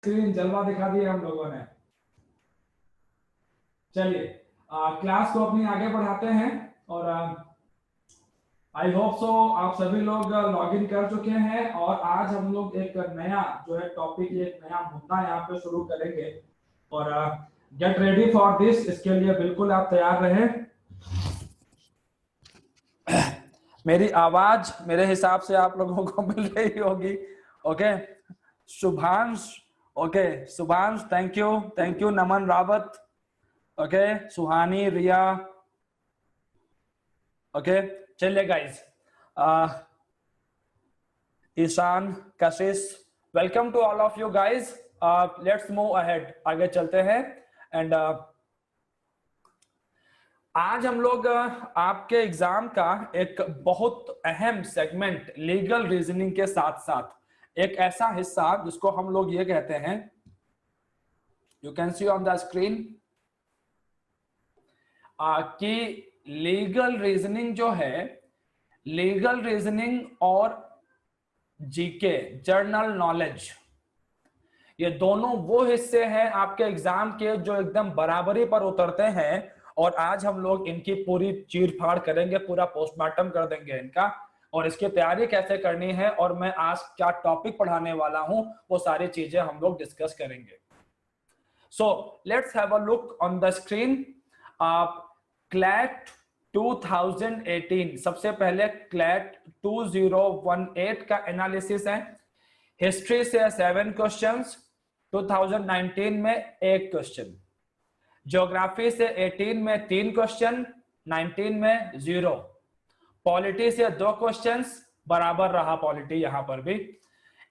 Screen जलवा दिखा दिया हम लोगों ने। चलिए क्लास को अपनी आगे बढ़ाते हैं और आई होप सो आप सभी लोग लॉग इन कर चुके हैं और आज हम लोग एक नया जो है टॉपिक, एक नया मुद्दा यहाँ पे शुरू करेंगे और गेट रेडी फॉर दिस। इसके लिए बिल्कुल आप तैयार रहें। मेरी आवाज मेरे हिसाब से आप लोगों को मिल रही होगी। Okay, Shubhansh, okay Shubhansh, thank you. Naman Rawat, okay, Suhani, Riya, okay. चलिए guys, Ishaan, Kashish, welcome to all of you guys. Let's move ahead, आगे चलते हैं। एंड आज हम लोग आपके एग्जाम का एक बहुत अहम सेगमेंट लीगल रीजनिंग के साथ साथ एक ऐसा हिस्सा जिसको हम लोग ये कहते हैं, you can see on the screen, कि लीगल रीजनिंग जो है, लीगल रीजनिंग और जीके जर्नल नॉलेज, ये दोनों वो हिस्से हैं आपके एग्जाम के जो एकदम बराबरी पर उतरते हैं। और आज हम लोग इनकी पूरी चीर फाड़ करेंगे, पूरा पोस्टमार्टम कर देंगे इनका, और इसकी तैयारी कैसे करनी है और मैं आज क्या टॉपिक पढ़ाने वाला हूं वो सारी चीजें हम लोग डिस्कस करेंगे। So let's have a look on the screen. CLAT 2018, सबसे पहले क्लैट 2018 का एनालिसिस है। हिस्ट्री से 7 क्वेश्चंस, 2019 में 1 क्वेश्चन। ज्योग्राफी से 18 में 3 क्वेश्चन, 19 में 0। पॉलिटी से 2 क्वेश्चंस, बराबर रहा पॉलिटी यहां पर भी।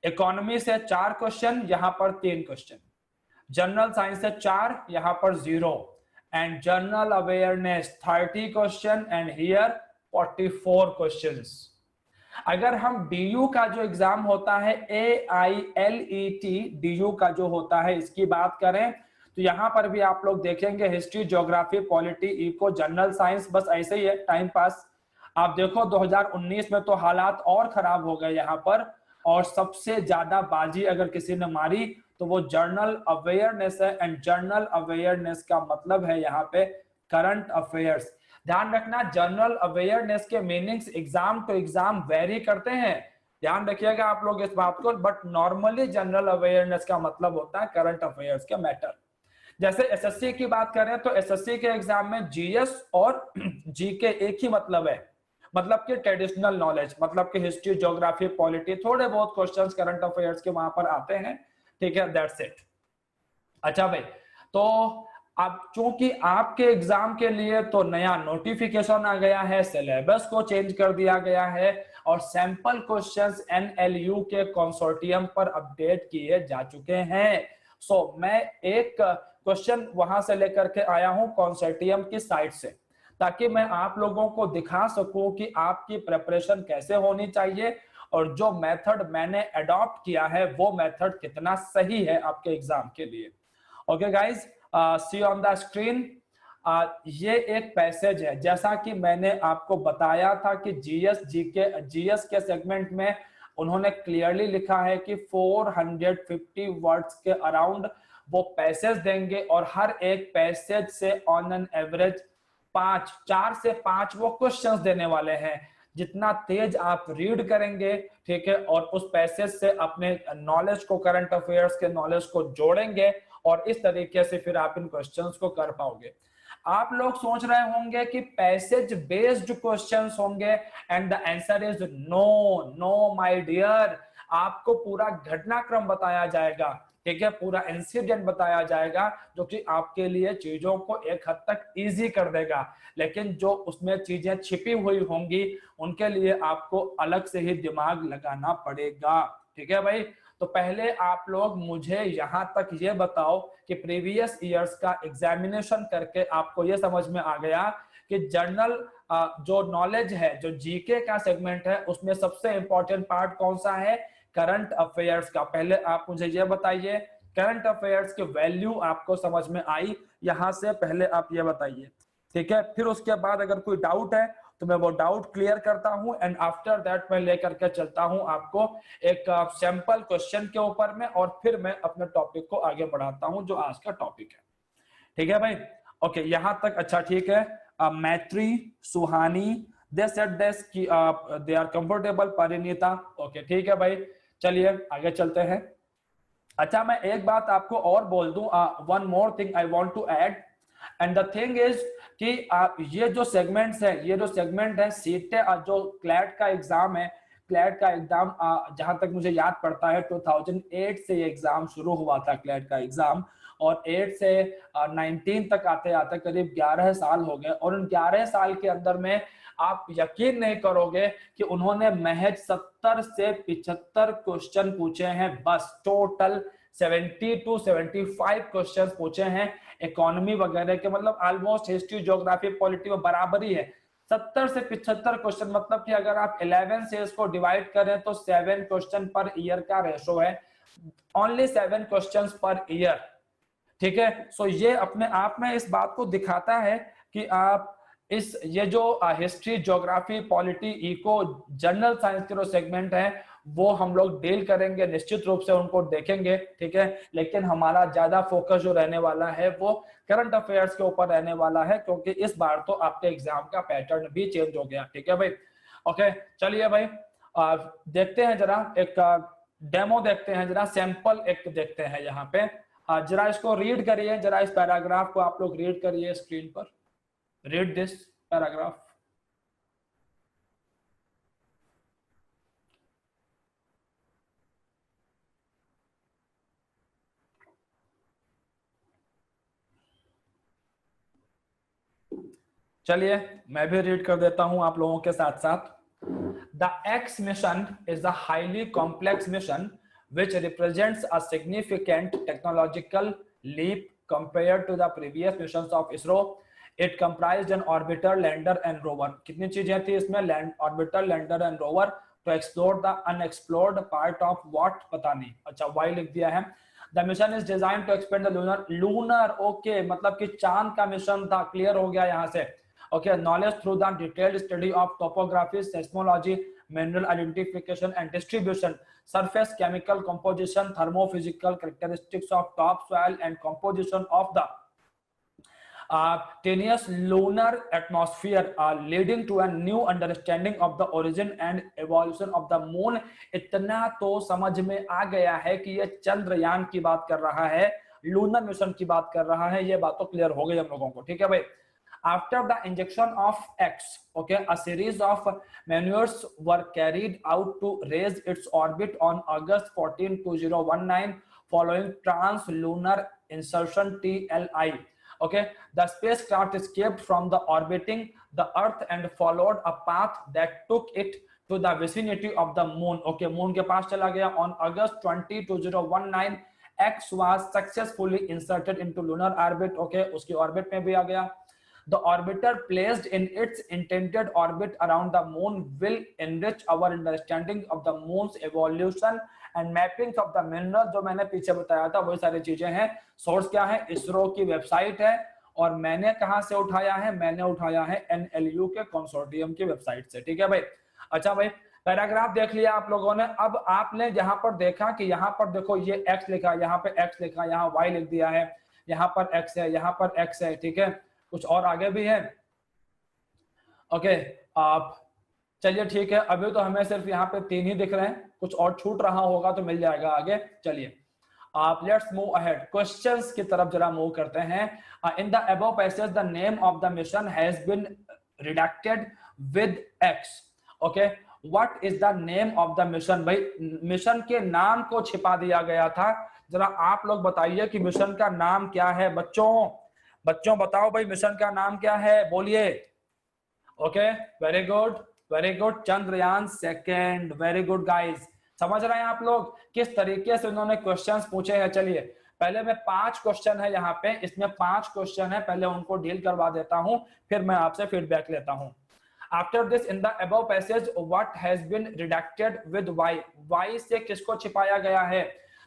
इकोनॉमी से 4 क्वेश्चन, यहां पर 3 क्वेश्चन। जनरल साइंस से 4, यहां पर 0। And general awareness 30 question and here 44 questions. अगर हम डीयू का जो एग्जाम होता है, AILET डीयू का जो होता है, इसकी बात करें तो यहां पर भी आप लोग देखेंगे history, geography, polity, eco, general science, बस ऐसे ही है टाइम पास। आप देखो 2019 में तो हालात और खराब हो गए यहाँ पर, और सबसे ज्यादा बाजी अगर किसी ने मारी तो वो जर्नल अवेयरनेस है। एंड जर्नल अवेयरनेस का मतलब है यहाँ पे करंट अफेयर्स। ध्यान रखना, जनरल अवेयरनेस के meanings exam to exam vary करते हैं, ध्यान रखिएगा आप लोग इस बात को। बट नॉर्मली जनरल अवेयरनेस का मतलब होता है करंट अफेयर्स के मैटर। जैसे एसएससी की बात करें तो एसएससी के एग्जाम में जीएस और जीके एक ही मतलब है, मतलब कि ट्रेडिशनल नॉलेज, मतलब कि हिस्ट्री, ज्योग्राफी, पॉलिटी, थोड़े बहुत क्वेश्चंस करंट अफेयर्स के वहां पर आते हैं, ठीक है, दैट्स इट। अच्छा भाई, तो अब चूंकि आपके एग्जाम के लिए तो नया नोटिफिकेशन आ गया है, सिलेबस को चेंज कर दिया गया है और सैंपल क्वेश्चंस एनएलयू के कंसोर्टियम पर अपडेट किए जा चुके हैं। सो मैं एक क्वेश्चन वहां से लेकर के आया हूं कंसोर्टियम की साइट से, ताकि मैं आप लोगों को दिखा सकूं कि आपकी प्रिपरेशन कैसे होनी चाहिए और जो मेथड मैंने अडॉप्ट किया है वो मेथड कितना सही है आपके एग्जाम के लिए। Okay guys, see on the screen, ये एक पैसेज है, जैसा कि मैंने आपको बताया था कि जीएस के सेगमेंट में उन्होंने क्लियरली लिखा है कि 450 वर्ड्स के अराउंड वो पैसेज देंगे और हर एक पैसेज से ऑन एन एवरेज 4 से 5 वो क्वेश्चंस देने वाले हैं। जितना तेज आप रीड करेंगे, ठीक है, और उस पैसेज से अपने नॉलेज को, करंट अफेयर्स के नॉलेज को जोड़ेंगे और इस तरीके से फिर आप इन क्वेश्चंस को कर पाओगे। आप लोग सोच रहे होंगे कि पैसेज बेस्ड क्वेश्चंस होंगे, and the answer is no my dear. आपको पूरा घटनाक्रम बताया जाएगा, ठीक है, पूरा इंसिडेंट बताया जाएगा जो कि आपके लिए चीजों को एक हद तक इजी कर देगा, लेकिन जो उसमें चीजें छिपी हुई होंगी उनके लिए आपको अलग से ही दिमाग लगाना पड़ेगा, ठीक है भाई। तो पहले आप लोग मुझे यहां तक ये बताओ कि प्रीवियस ईयर्स का एग्जामिनेशन करके आपको ये समझ में आ गया कि जर्नल जो नॉलेज है, जो जीके का सेगमेंट है, उसमें सबसे इंपॉर्टेंट पार्ट कौन सा है? करंट अफेयर्स का। पहले आप मुझे ये बताइए, करंट अफेयर्स की वैल्यू आपको समझ में आई? यहां से पहले आप ये बताइए, ठीक है। फिर उसके बाद अगर कोई डाउट है तो मैं वो डाउट क्लियर करता हूं एंड आफ्टर दैट मैं लेकर के चलता हूं आपको एक सैंपल क्वेश्चन के ऊपर में, और फिर मैं अपने टॉपिक को आगे बढ़ाता हूं जो आज का टॉपिक है। ठीक है भाई, ओके यहां तक अच्छा ठीक है। मैत्री, सुहानी, दे सेड दिस कि they are comfortable, Parineeta, okay ठीक है भाई, चलिए आगे चलते हैं। अच्छा मैं एक बात आपको और बोल दूं, one more thing I want to add, and the thing is कि ये जो सेगमेंट्स है, ये जो सेगमेंट है सीटें, जो क्लैट का एग्जाम है, क्लैट का एग्जाम जहां तक मुझे याद पड़ता है 2008 से ये एग्जाम शुरू हुआ था, क्लैट का एग्जाम, और 8 से 19 तक आते आते करीब 11 साल हो गए, और उन 11 साल के अंदर में आप यकीन नहीं करोगे कि उन्होंने महज 70 से 75 क्वेश्चन पूछे हैं बस, टोटल 70 to 75 क्वेश्चन पूछे हैं इकोनॉमी वगैरह के, मतलब ऑलमोस्ट हिस्ट्री, ज्योग्राफी, पॉलिटी में बराबरी है। 70 से 75 क्वेश्चन, मतलब कि अगर आप 11 से इसको डिवाइड करें तो 7 क्वेश्चन पर ईयर का रेशो है, ओनली 7 क्वेश्चन पर ईयर। ठीक है, सो ये अपने आप में इस बात को दिखाता है कि आप इस ये जो history, geography, polity, eco, general science के जो सेगमेंट है वो हम लोग डील करेंगे, निश्चित रूप से उनको देखेंगे। ठीक है, लेकिन हमारा ज्यादा फोकस जो रहने वाला है वो करंट अफेयर्स के ऊपर रहने वाला है, क्योंकि इस बार तो आपके एग्जाम का पैटर्न भी चेंज हो गया। ठीक है भाई, ओके चलिए भाई देखते हैं जरा एक डेमो देखते हैं, जरा सैंपल एक देखते हैं यहाँ पे। जरा इसको रीड करिए, जरा इस पैराग्राफ को आप लोग रीड करिए स्क्रीन पर, रीड दिस पैराग्राफ। चलिए मैं भी रीड कर देता हूं आप लोगों के साथ साथ। The x mission is a highly complex mission which represents a significant technological leap compared to the previous missions of ISRO. It comprised an orbiter, lander and rover. कितनी चीजें थी इसमें? Orbiter, lander and rover, to explore the unexplored part of what पता नहीं, अच्छा Y लिख दिया है। The mission is designed to expand the lunar okay, मतलब कि चांद का मिशन था, क्लियर हो गया यहाँ से। Okay, knowledge through the detailed study of topography, seismology, mineral identification and distribution, surface chemical composition, thermophysical characteristics of topsoil and composition of the tenuous lunar atmosphere, leading to a new understanding of the origin and evolution of the moon. इतना तो समझ में आ गया है कि ये चंद्रयान की बात कर रहा है, लूनर मिशन की बात कर रहा है, ये बात तो क्लियर हो गई हम लोगों को। ठीक है भाई, after the injection of X, okay, a series of maneuvers were carried out to raise its orbit on August 14, 2019, following translunar insertion TLI. Okay, the spacecraft escaped from the orbiting the Earth and followed a path that took it to the vicinity of the Moon. Okay, Moon के पास चला गया। On August 20, 2019, X was successfully inserted into lunar orbit. Okay, उसकी orbit में भी आ गया। The orbiter placed in its intended orbit around the moon will enrich our understanding of the moon's evolution and mappings of the minerals, जो मैंने पीछे बताया था वही सारी चीजें हैं। सोर्स क्या है? इसरो की वेबसाइट है, और मैंने कहां से उठाया है? मैंने उठाया है NLU के कंसोर्टियम की वेबसाइट से। ठीक है भाई, अच्छा भाई पैराग्राफ देख लिया आप लोगों ने। अब आपने यहाँ पर देखा कि यहाँ पर देखो ये x लिखा, यहाँ पे x लिखा, यहाँ y लिख दिया है, यहाँ पर x है, यहाँ पर x है। ठीक है, कुछ और आगे भी है। ओके आप चलिए ठीक है, अभी तो हमें सिर्फ यहाँ पे 3 ही दिख रहे हैं, कुछ और छूट रहा होगा तो मिल जाएगा आगे। चलिए आप लेट्स मूव अहेड, क्वेश्चंस की तरफ जरा मूव करते हैं। In the above passage the name of the mission has been redacted with X. Okay, what is the name of the mission? भाई मिशन के नाम को छिपा दिया गया था, जरा आप लोग बताइए कि मिशन का नाम क्या है। बच्चों बताओ भाई मिशन का नाम क्या है, बोलिए। Okay very good, very good, Chandrayaan second, very good guys. समझ रहे हैं आप लोग किस तरीके से उन्होंने क्वेश्चंस पूछे हैं? चलिए पहले मैं 5 क्वेश्चन है यहाँ पे, इसमें 5 क्वेश्चन है, पहले उनको डील करवा देता हूं, फिर मैं आपसे फीडबैक लेता हूं। After this, in the above passage, what has been redacted with y? Y से किसको छिपाया गया है?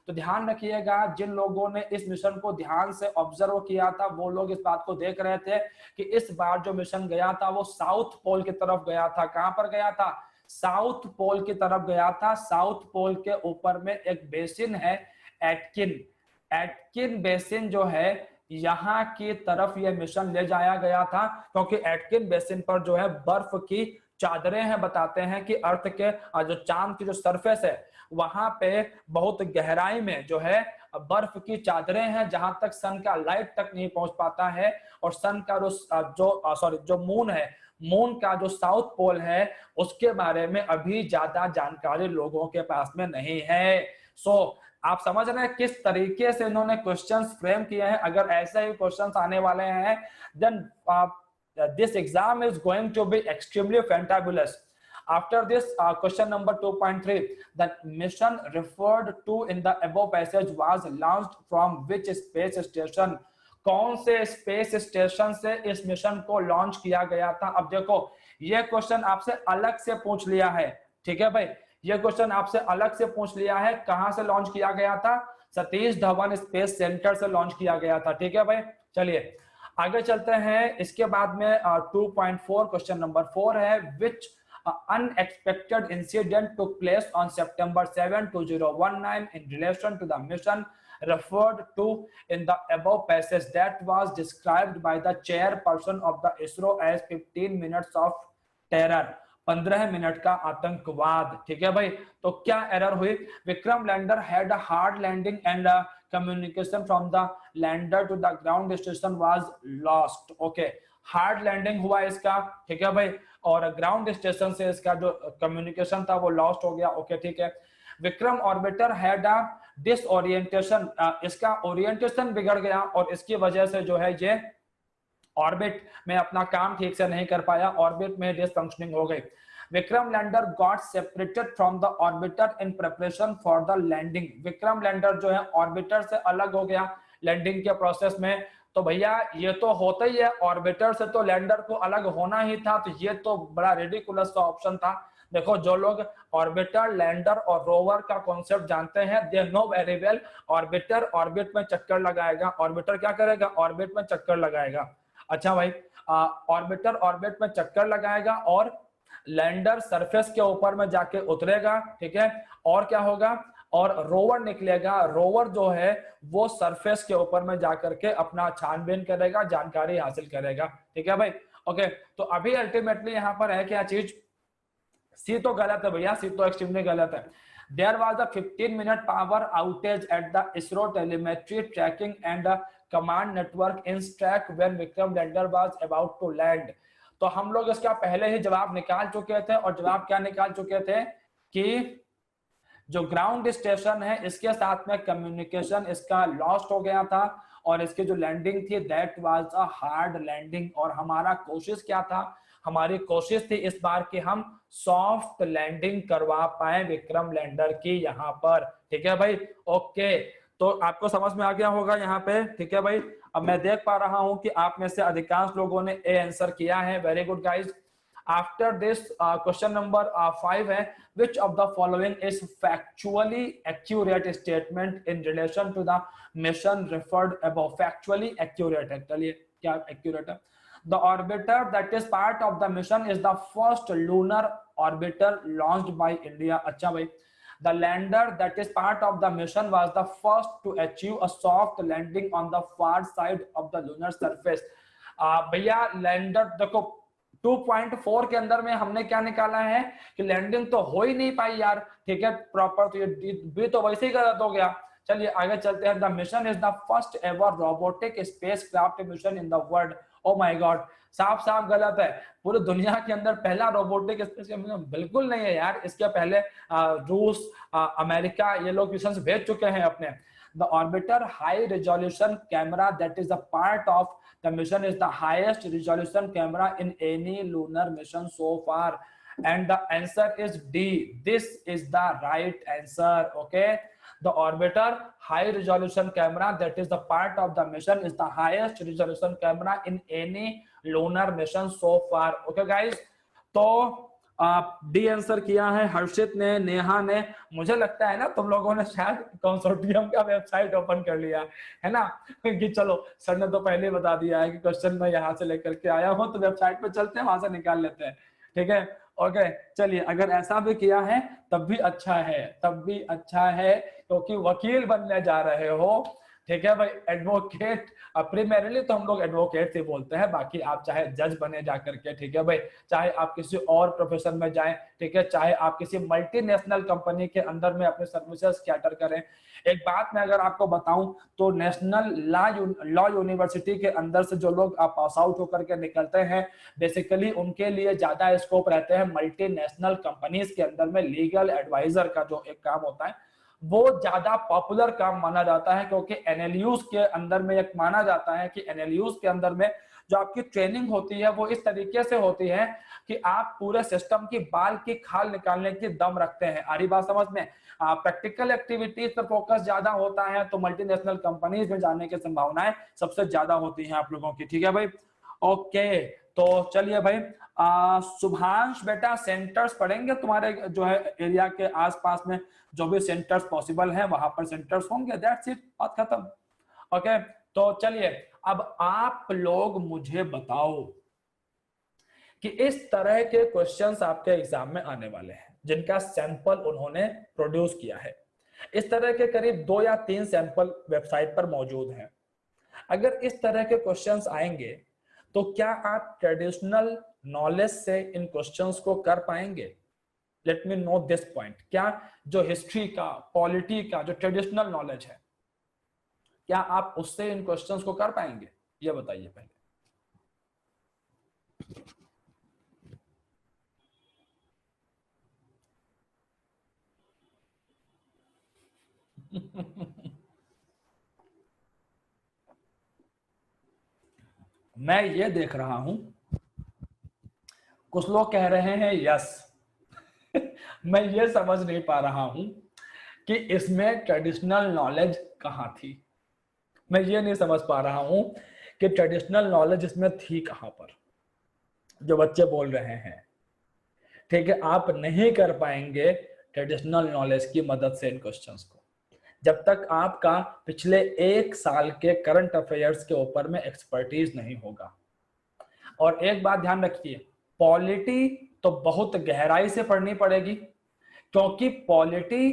तो तो ध्यान रखिएगा, जिन लोगों ने इस मिशन को ध्यान से ऑब्जर्व किया था वो लोग इस बात को देख रहे थे कि इस बार जो मिशन गया था वो साउथ पोल की तरफ गया था। कहां पर गया था? साउथ पोल की तरफ गया था। साउथ पोल के ऊपर में एक बेसिन है, एटकिन। एटकिन बेसिन जो है यहां की तरफ यह मिशन ले जाया गया था, क्योंकि एटकिन बेसिन पर जो है बर्फ की चादरें हैं। बताते हैं कि अर्थ के जो चांद की जो सरफेस है वहां पे बहुत गहराई में जो है बर्फ की चादरें हैं, जहां तक सन का लाइट तक नहीं पहुंच पाता है। और सन का जो मून है, मून का जो साउथ पोल है उसके बारे में अभी ज्यादा जानकारी लोगों के पास में नहीं है। आप समझ रहे हैं किस तरीके से इन्होंने क्वेश्चंस फ्रेम किए हैं। अगर ऐसे ही क्वेश्चंस आने वाले हैं then this exam is going to be extremely fantabulous. After this question number 2.3, the mission referred to in the above passage was launched from which space station? कौन से स्पेस स्टेशन से इस मिशन को launch किया गया था? अब देखो ये क्वेश्चन आपसे अलग से पूछ लिया है, ठीक है भाई, ये क्वेश्चन आपसे अलग से पूछ लिया है। कहां से लॉन्च किया गया था? सतीश धवन स्पेस सेंटर से लॉन्च किया गया था, ठीक है भाई। चलिए आगे चलते हैं। इसके बाद में 2.4 क्वेश्चन नंबर 4 है, विच unexpected incident took place on September 7, 2019 in relation to the mission referred to in the above passage that was described by the chairperson of the ISRO as 15 minutes of terror, 15 minute का आतंकवाद, ठीक है भाई। तो क्या error हुई? Vikram lander had a hard landing and communication from the lander to the ground station was lost. ओके, hard landing हुआ इसका, ठीक है भाई, और ग्राउंड स्टेशन से इसका जो कम्युनिकेशन था वो लॉस्ट हो गया। ओके ठीक है। Vikram orbiter had a disorientation, इसका ओरिएंटेशन बिगड़ गया और इसकी वजह से जो है ये ऑर्बिट में अपना काम ठीक से नहीं कर पाया, ऑर्बिट में डिसफंक्शनिंग हो गई। Vikram lander got separated from the orbiter in preparation for the landing. Vikram lander जो है ऑर्बिटर से अलग हो गया लैंडिंग के प्रोसेस में। तो भैया ये तो होता ही है, ऑर्बिटर से तो लैंडर को अलग होना ही था, तो ये तो बड़ा रिडिकुलस का ऑप्शन था। देखो जो लोग ऑर्बिटर, लैंडर और रोवर का कॉन्सेप्ट जानते हैं they know very well, orbiter orbit में चक्कर लगाएगा, ऑर्बिटर क्या करेगा? ऑर्बिट में चक्कर लगाएगा। अच्छा भाई, ऑर्बिटर ऑर्बिट में चक्कर लगाएगा और लैंडर सरफेस के ऊपर में जाके उतरेगा, ठीक है। और क्या होगा? और रोवर निकलेगा, रोवर जो है वो सरफेस के ऊपर में जाकर के अपना छानबीन करेगा, जानकारी हासिल करेगा, ठीक है भाई। ओके, तो अभी अल्टीमेटली यहाँ पर है क्या चीज? सी तो गलत है भैया, सी तो एक्सट्रीमली गलत है। There was a 15-minute power outage at the ISRO telemetry tracking and command network in track when Vikram lander was about to land. तो हम लोग इसका पहले ही जवाब निकाल चुके थे, और जवाब क्या निकाल चुके थे कि जो ग्राउंड स्टेशन है इसके साथ में कम्युनिकेशन इसका लॉस्ट हो गया था, और इसकी जो लैंडिंग थी that was a hard landing. और हमारा कोशिश क्या था? हमारी कोशिश थी इस बार कि हम सॉफ्ट लैंडिंग करवा पाए विक्रम लैंडर की यहाँ पर, ठीक है भाई। ओके, तो आपको समझ में आ गया होगा यहाँ पे, ठीक है भाई। अब मैं देख पा रहा हूं कि आप में से अधिकांश लोगों ने ए आंसर किया है, very good guys. After this question number 5 है, which of the following is factually accurate statement in relation to the mission referred above? factually accurate है, चलिए क्या accurate है? The orbiter that is part of the mission is the first lunar orbiter launched by India. अच्छा भाई, the lander that is part of the mission was the first to achieve a soft landing on the far side of the lunar surface. भैया lander देखो 2.4 के अंदर में हमने क्या निकाला है कि लैंडिंग तो हो ही नहीं पाई यार, ठीक है प्रॉपर, तो ये भी तो वैसे ही गलत हो गया। चलिए आगे चलते हैं। The mission is the first ever robotic spacecraft mission in the world. Oh my God, साफ साफ गलत है। पूरी दुनिया के अंदर पहला रोबोटिक स्पेस मिशन बिल्कुल नहीं है यार। इसके पहले रूस, अमेरिका ये लोग मिशन भेज चुके हैं अपने। The orbiter high resolution camera that is a part of the mission is the highest resolution camera in any lunar mission so far, and the answer is D. This is the right answer. Okay, the orbiter high resolution camera that is the part of the mission is the highest resolution camera in any lunar mission so far. Okay guys, तो D answer किया है हर्षित ने, नेहा ने। मुझे लगता है ना तुम लोगों ने शायद कंसोर्टियम का वेबसाइट ओपन कर लिया है ना, कि चलो सर ने तो पहले बता दिया है कि क्वेश्चन मैं यहाँ से लेकर के आया हूँ, तो वेबसाइट पे चलते हैं, वहां से निकाल लेते हैं। ठीक है, ओके चलिए, अगर ऐसा भी किया है तब भी अच्छा है, तब भी अच्छा है, क्योंकि वकील बनने जा रहे हो। ठीक है भाई, एडवोकेट, प्रीमेरली तो हम लोग एडवोकेट से बोलते हैं, बाकी आप चाहे जज बने जा करके, ठीक है भाई, चाहे आप किसी और प्रोफेशन में जाएं, ठीक है, चाहे आप किसी मल्टीनेशनल कंपनी के अंदर में अपने सर्विसेज कैटर करें। एक बात मैं अगर आपको बताऊं तो नेशनल लॉ यूनिवर्सिटी के अंदर से जो लोग पास आउट होकर के निकलते हैं, बेसिकली उनके लिए ज्यादा स्कोप रहते हैं मल्टीनेशनल कंपनीज के अंदर में। लीगल एडवाइजर का जो एक काम होता है वो ज्यादा पॉपुलर काम माना जाता है, क्योंकि एनएलयूज के अंदर में एक माना जाता है कि एनएलयूज के अंदर में जो आपकी ट्रेनिंग होती है वो इस तरीके से होती है कि आप पूरे सिस्टम की बाल की खाल निकालने की दम रखते हैं। आ रही बात समझ में? प्रैक्टिकल एक्टिविटीज पर फोकस ज्यादा होता है, तो मल्टीनेशनल कंपनीज में जाने की संभावनाएं सबसे ज्यादा होती हैं आप लोगों की। ठीक है भाई, ओके, तो चलिए भाई, शुभांश बेटा सेंटर्स पढ़ेंगे तुम्हारे जो है एरिया के आसपास में, जो भी सेंटर्स पॉसिबल हैं वहां पर सेंटर्स होंगे, दैट्स इट, बात खत्म। ओके, तो चलिए अब आप लोग मुझे बताओ कि इस तरह के क्वेश्चंस आपके एग्जाम में आने वाले हैं जिनका सैंपल उन्होंने प्रोड्यूस किया है। इस तरह के करीब 2 या 3 सैंपल वेबसाइट पर मौजूद हैं। अगर इस तरह के क्वेश्चंस आएंगे तो क्या आप ट्रेडिशनल नॉलेज से इन क्वेश्चंस को कर पाएंगे? Let me know this point. क्या जो हिस्ट्री का, पॉलिटी का जो ट्रेडिशनल नॉलेज है, क्या आप उससे इन क्वेश्चंस को कर पाएंगे? ये बताइए पहले। मैं ये देख रहा हूं कुछ लोग कह रहे हैं यस। मैं ये समझ नहीं पा रहा हूं कि इसमें ट्रेडिशनल नॉलेज कहां थी। मैं ये नहीं समझ पा रहा हूं कि ट्रेडिशनल नॉलेज इसमें थी कहां पर, जो बच्चे बोल रहे हैं। ठीक है, आप नहीं कर पाएंगे ट्रेडिशनल नॉलेज की मदद से इन क्वेश्चंस को, जब तक आपका पिछले 1 साल के करंट अफेयर्स के ऊपर में एक्सपर्टीज नहीं होगा। और एक बात ध्यान रखिए, पॉलिटी तो बहुत गहराई से पढ़नी पड़ेगी, क्योंकि polity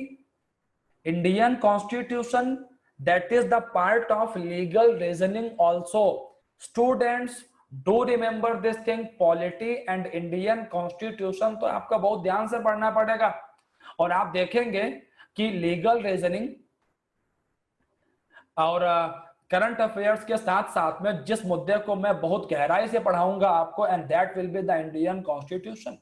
Indian constitution that is the part of legal reasoning also. Students do remember this thing, polity and Indian constitution तो आपका बहुत ध्यान से पढ़ना पड़ेगा। और आप देखेंगे कि लीगल रीजनिंग और करंट अफेयर्स के साथ साथ में जिस मुद्दे को मैं बहुत गहराई से पढ़ाऊंगा आपको, and that will be the Indian constitution.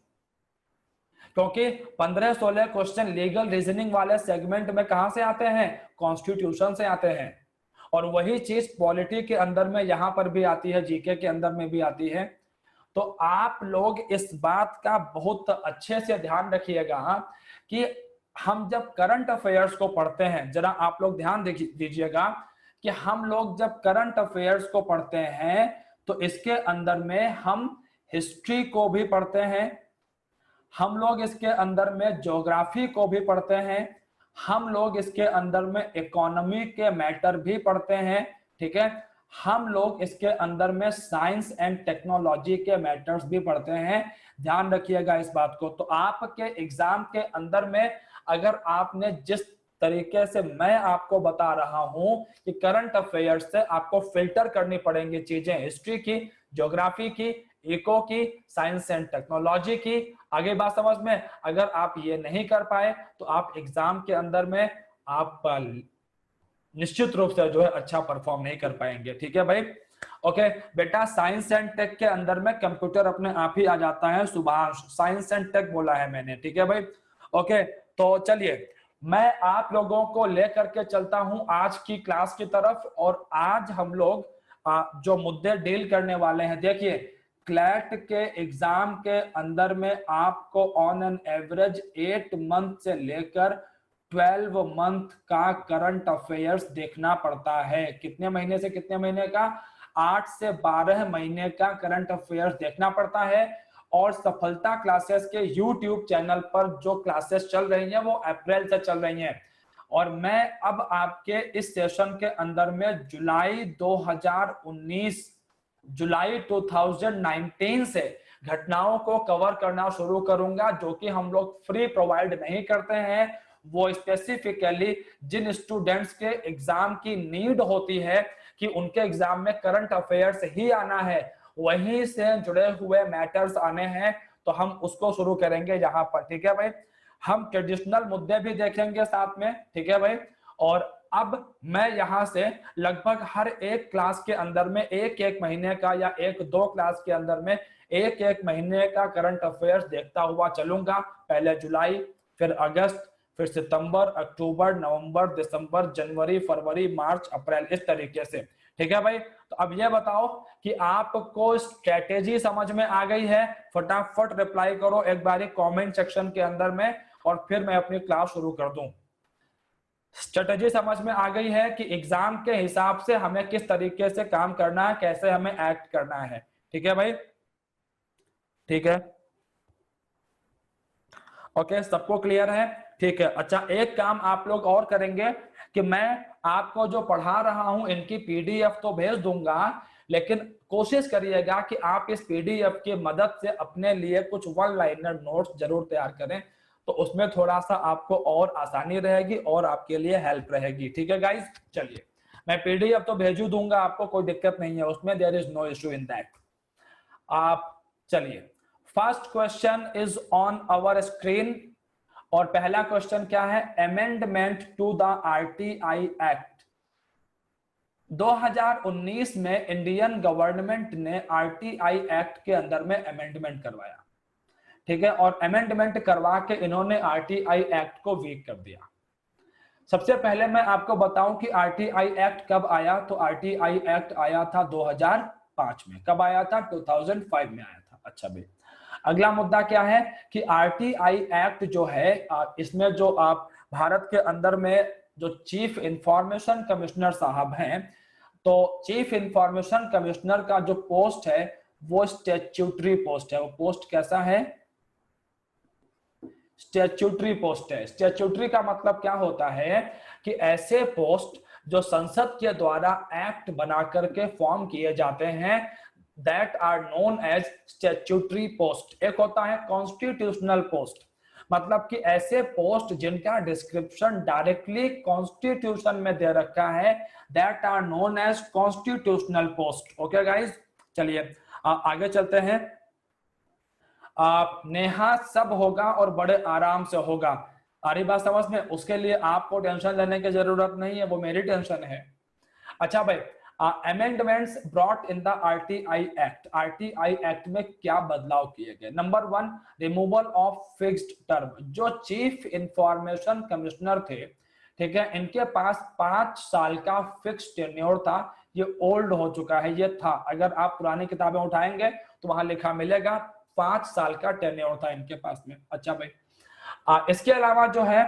क्योंकि 15-16 क्वेश्चन लीगल रीजनिंग वाले सेगमेंट में कहां से आते हैं? कॉन्स्टिट्यूशन से आते हैं। और वही चीज पॉलिटी के अंदर में यहां पर भी आती है, जीके के अंदर में भी आती है। तो आप लोग इस बात का बहुत अच्छे से ध्यान रखिएगा कि हम जब करंट अफेयर्स को पढ़ते हैं, जरा आप लोग ध्यान दीजिएगा कि हम लोग जब करंट अफेयर्स को पढ़ते हैं तो इसके अंदर में हम हिस्ट्री को भी पढ़ते हैं, हम लोग इसके अंदर में ज्योग्राफी को भी पढ़ते हैं, हम लोग इसके अंदर में इकोनॉमी के मैटर भी पढ़ते हैं। ठीक है, हम लोग इसके अंदर में साइंस एंड टेक्नोलॉजी के मैटर्स भी पढ़ते हैं। ध्यान रखिएगा इस बात को। तो आपके एग्जाम के अंदर में अगर आपने जिस तरीके से मैं आपको बता रहा हूं कि करंट अफेयर्स से आपको फिल्टर करनी पड़ेंगी चीजें, हिस्ट्री की, ज्योग्राफी की, इको की, साइंस एंड टेक्नोलॉजी की, आगे बात समझ में? अगर आप ये नहीं कर पाए तो आप एग्जाम के अंदर में आप निश्चित रूप से जो है अच्छा परफॉर्म नहीं कर पाएंगे। ठीक है भाई, ओके बेटा, साइंस एंड टेक के अंदर में कंप्यूटर अपने आप ही आ जाता है। सुभाष, साइंस एंड टेक बोला है मैंने, ठीक है भाई, ओके। तो चलिए मैं आप लोगों को लेकर के चलता हूं आज की क्लास की तरफ, और आज हम लोग जो मुद्दे डील करने वाले हैं, देखिए क्लैट के एग्जाम के अंदर में आपको ऑन एन एवरेज 8 मंथ से लेकर 12 मंथ का करंट अफेयर्स देखना पड़ता है। कितने महीने से कितने महीने का? 8 से 12 महीने का करंट अफेयर्स देखना पड़ता है। और सफलता क्लासेस के यूट्यूब चैनल पर जो क्लासेस चल रही हैं वो अप्रैल से चल रही हैं। और मैं अब आपके इस सेशन के अंदर में जुलाई 2019 से घटनाओं को कवर करना शुरू करूंगा, जो कि हम लोग फ्री प्रोवाइड नहीं करते हैं। वो स्पेसिफिकली जिन स्टूडेंट्स के एग्जाम की नीड होती है कि उनके एग्जाम में करंट अफेयर्स ही आना है, वहीं से जुड़े हुए मैटर्स आने हैं, तो हम उसको शुरू करेंगे यहाँ पर। ठीक है भाई, हम ट्रेडिशनल मुद्दे भी देखेंगे साथ में। ठीक है भाई, और अब मैं यहाँ से लगभग हर एक क्लास के अंदर में एक एक महीने का या एक दो क्लास के अंदर में एक एक महीने का करंट अफेयर्स देखता हुआ चलूंगा। पहले जुलाई, फिर अगस्त, फिर सितंबर, अक्टूबर, नवंबर, दिसंबर, जनवरी, फरवरी, मार्च, अप्रैल, इस तरीके से। ठीक है भाई, तो अब ये बताओ कि आपको स्ट्रेटेजी समझ में आ गई है? फटाफट रिप्लाई करो एक बारी कमेंट सेक्शन के अंदर में, और फिर मैं अपनी क्लास शुरू कर दूं। स्ट्रेटेजी समझ में आ गई है कि एग्जाम के हिसाब से हमें किस तरीके से काम करना है, कैसे हमें एक्ट करना है। ठीक है भाई, ठीक है, ओके, सबको क्लियर है? ठीक है, अच्छा, एक काम आप लोग और करेंगे कि मैं आपको जो पढ़ा रहा हूं इनकी पीडीएफ तो भेज दूंगा, लेकिन कोशिश करिएगा कि आप इस पीडीएफ की मदद से अपने लिए कुछ वन लाइनर नोट्स जरूर तैयार करें, तो उसमें थोड़ा सा आपको और आसानी रहेगी और आपके लिए हेल्प रहेगी। ठीक है गाइस, चलिए, मैं पीडीएफ तो भेजू दूंगा आपको, कोई दिक्कत नहीं है उसमें, there is no issue in that. आप चलिए, first question is on our screen, और पहला क्वेश्चन क्या है? Amendment to the RTI act. 2019 में इंडियन गवर्नमेंट ने आरटीआई एक्ट के अंदर में अमेंडमेंट करवाया। ठीक है, और अमेंडमेंट करवा के इन्होंने आरटीआई एक्ट को वीक कर दिया। सबसे पहले मैं आपको बताऊं कि आरटीआई एक्ट कब आया, तो आरटीआई एक्ट आया था 2005 में। कब आया था? 2005 में आया था। अच्छा भाई, अगला मुद्दा क्या है कि आरटीआई एक्ट जो है, इसमें जो आप भारत के अंदर में जो चीफ इंफॉर्मेशन कमिश्नर साहब हैं, तो चीफ इंफॉर्मेशन कमिश्नर का जो पोस्ट है वो स्टैट्यूटरी पोस्ट है। वो पोस्ट कैसा है? स्टैट्यूटरी पोस्ट है। स्टैट्यूटरी का मतलब क्या होता है कि ऐसे पोस्ट जो संसद के द्वारा एक्ट बना करके फॉर्म किए जाते हैं, that are known as statutory post. एक होता है कॉन्स्टिट्यूशनल पोस्ट, मतलब कि ऐसे पोस्ट जिनका डिस्क्रिप्शन डायरेक्टली कॉन्स्टिट्यूशन में दे रखा है, that are known as constitutional post. Okay guys, चलिए आगे चलते हैं। नेहा सब होगा और बड़े आराम से होगा, आ रही बात समझ में? उसके लिए आपको टेंशन लेने की जरूरत नहीं है, वो मेरी टेंशन है। अच्छा भाई, amendments brought in the RTI act. RTI act में क्या बदलाव किए गए? Number 1, removal of fixed term. जो चीफ इंफॉर्मेशन कमिश्नर थे, ठीक है, इनके पास 5 साल का फिक्स टेन्योर था। ये ओल्ड हो चुका है, ये था, अगर आप पुरानी किताबें उठाएंगे तो वहां लिखा मिलेगा 5 साल का टेन्योर था इनके पास में। अच्छा भाई, इसके अलावा जो है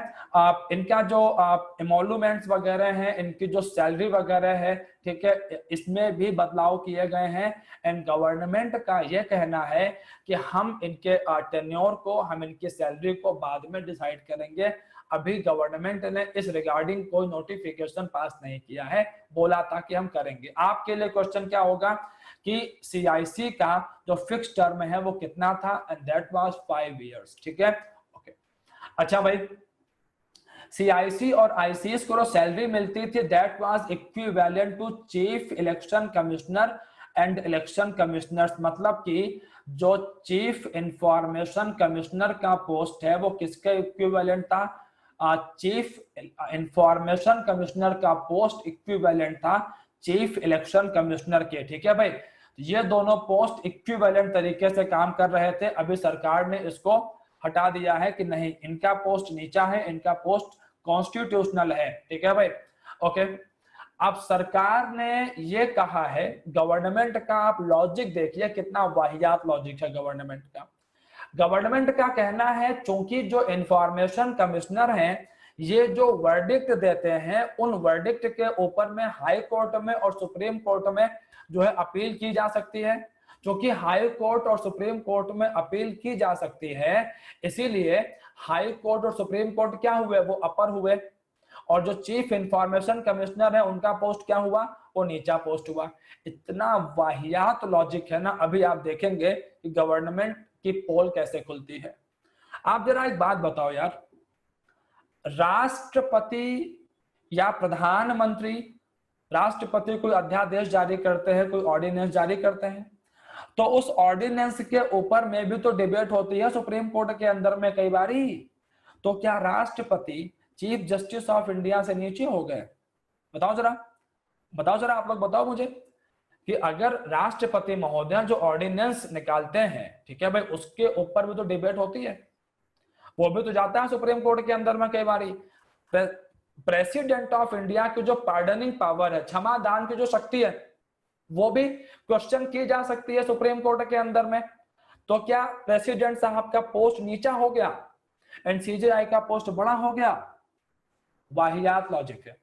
इनका जो एमोलुमेंट्स वगैरह हैं, इनकी जो सैलरी वगैरह है, ठीक है, इसमें भी बदलाव किए गए हैं। एंड गवर्नमेंट का ये कहना है कि हम इनके टेन्योर को, हम इनकी सैलरी को बाद में डिसाइड करेंगे। अभी गवर्नमेंट ने इस रिगार्डिंग कोई नोटिफिकेशन पास नहीं किया है, बोला था कि हम करेंगे। आपके लिए क्वेश्चन क्या होगा कि सीआईसी का जो फिक्स टर्म है वो कितना था? And that was 5 years. ठीक है, ओके। अच्छा भाई, सीआईसी और आईसीएस को सैलरी मिलती थी, that was equivalent to chief election commissioner and election commissioners. मतलब कि जो चीफ इंफॉर्मेशन कमिश्नर का पोस्ट है वो किसके इक्विवेलेंट था? चीफ इंफॉर्मेशन कमिश्नर का पोस्ट इक्विवेलेंट था चीफ इलेक्शन कमिश्नर के। ठीक है भाई, ये दोनों पोस्ट इक्विवेलेंट तरीके से काम कर रहे थे। अभी सरकार ने इसको हटा दिया है कि नहीं, इनका पोस्ट नीचा है, इनका पोस्ट कॉन्स्टिट्यूशनल है। ठीक है भाई, ओके। अब सरकार ने ये कहा है, गवर्नमेंट का आप लॉजिक देखिए कितना वाहियात लॉजिक है गवर्नमेंट का। गवर्नमेंट का कहना है चूंकि जो इंफॉर्मेशन कमिश्नर हैं, ये जो वर्डिक्ट देते हैं, उन वर्डिक्ट के ऊपर में हाई कोर्ट में और सुप्रीम कोर्ट में जो है अपील की जा सकती है। क्योंकि हाई कोर्ट और सुप्रीम कोर्ट में अपील की जा सकती है, इसीलिए हाई कोर्ट और सुप्रीम कोर्ट क्या हुए, वो अपर हुए, और जो चीफ इंफॉर्मेशन कमिश्नर है उनका पोस्ट क्या हुआ, वो नीचा पोस्ट हुआ। इतना वाहियात लॉजिक है ना। अभी आप देखेंगे कि गवर्नमेंट की पोल कैसे खुलती है। आप जरा एक बात बताओ यार, राष्ट्रपति या प्रधानमंत्री, राष्ट्रपति कोई अध्यादेश जारी करते हैं, कोई ऑर्डिनेंस जारी करते हैं, तो उस ऑर्डिनेंस के ऊपर में भी तो डिबेट होती है सुप्रीम कोर्ट के अंदर में कई बारी। तो क्या राष्ट्रपति चीफ जस्टिस ऑफ इंडिया से नीचे हो गए? बताओ जरा, बताओ जरा, आप लोग बताओ मुझे कि अगर राष्ट्रपति महोदय जो ऑर्डिनेंस निकालते हैं, ठीक है भाई, उसके ऊपर भी तो डिबेट होती है, वो भी तो जाता है सुप्रीम कोर्ट के अंदर में कई बारी। प्रेसिडेंट ऑफ इंडिया की जो पार्डनिंग पावर है, क्षमा दान की जो शक्ति है, वो भी क्वेश्चन की जा सकती है सुप्रीम कोर्ट के अंदर में। तो क्या प्रेसिडेंट साहब का पोस्ट नीचा हो गया एंड सीजेआई का पोस्ट बड़ा हो गया? वाहियात लॉजिक है।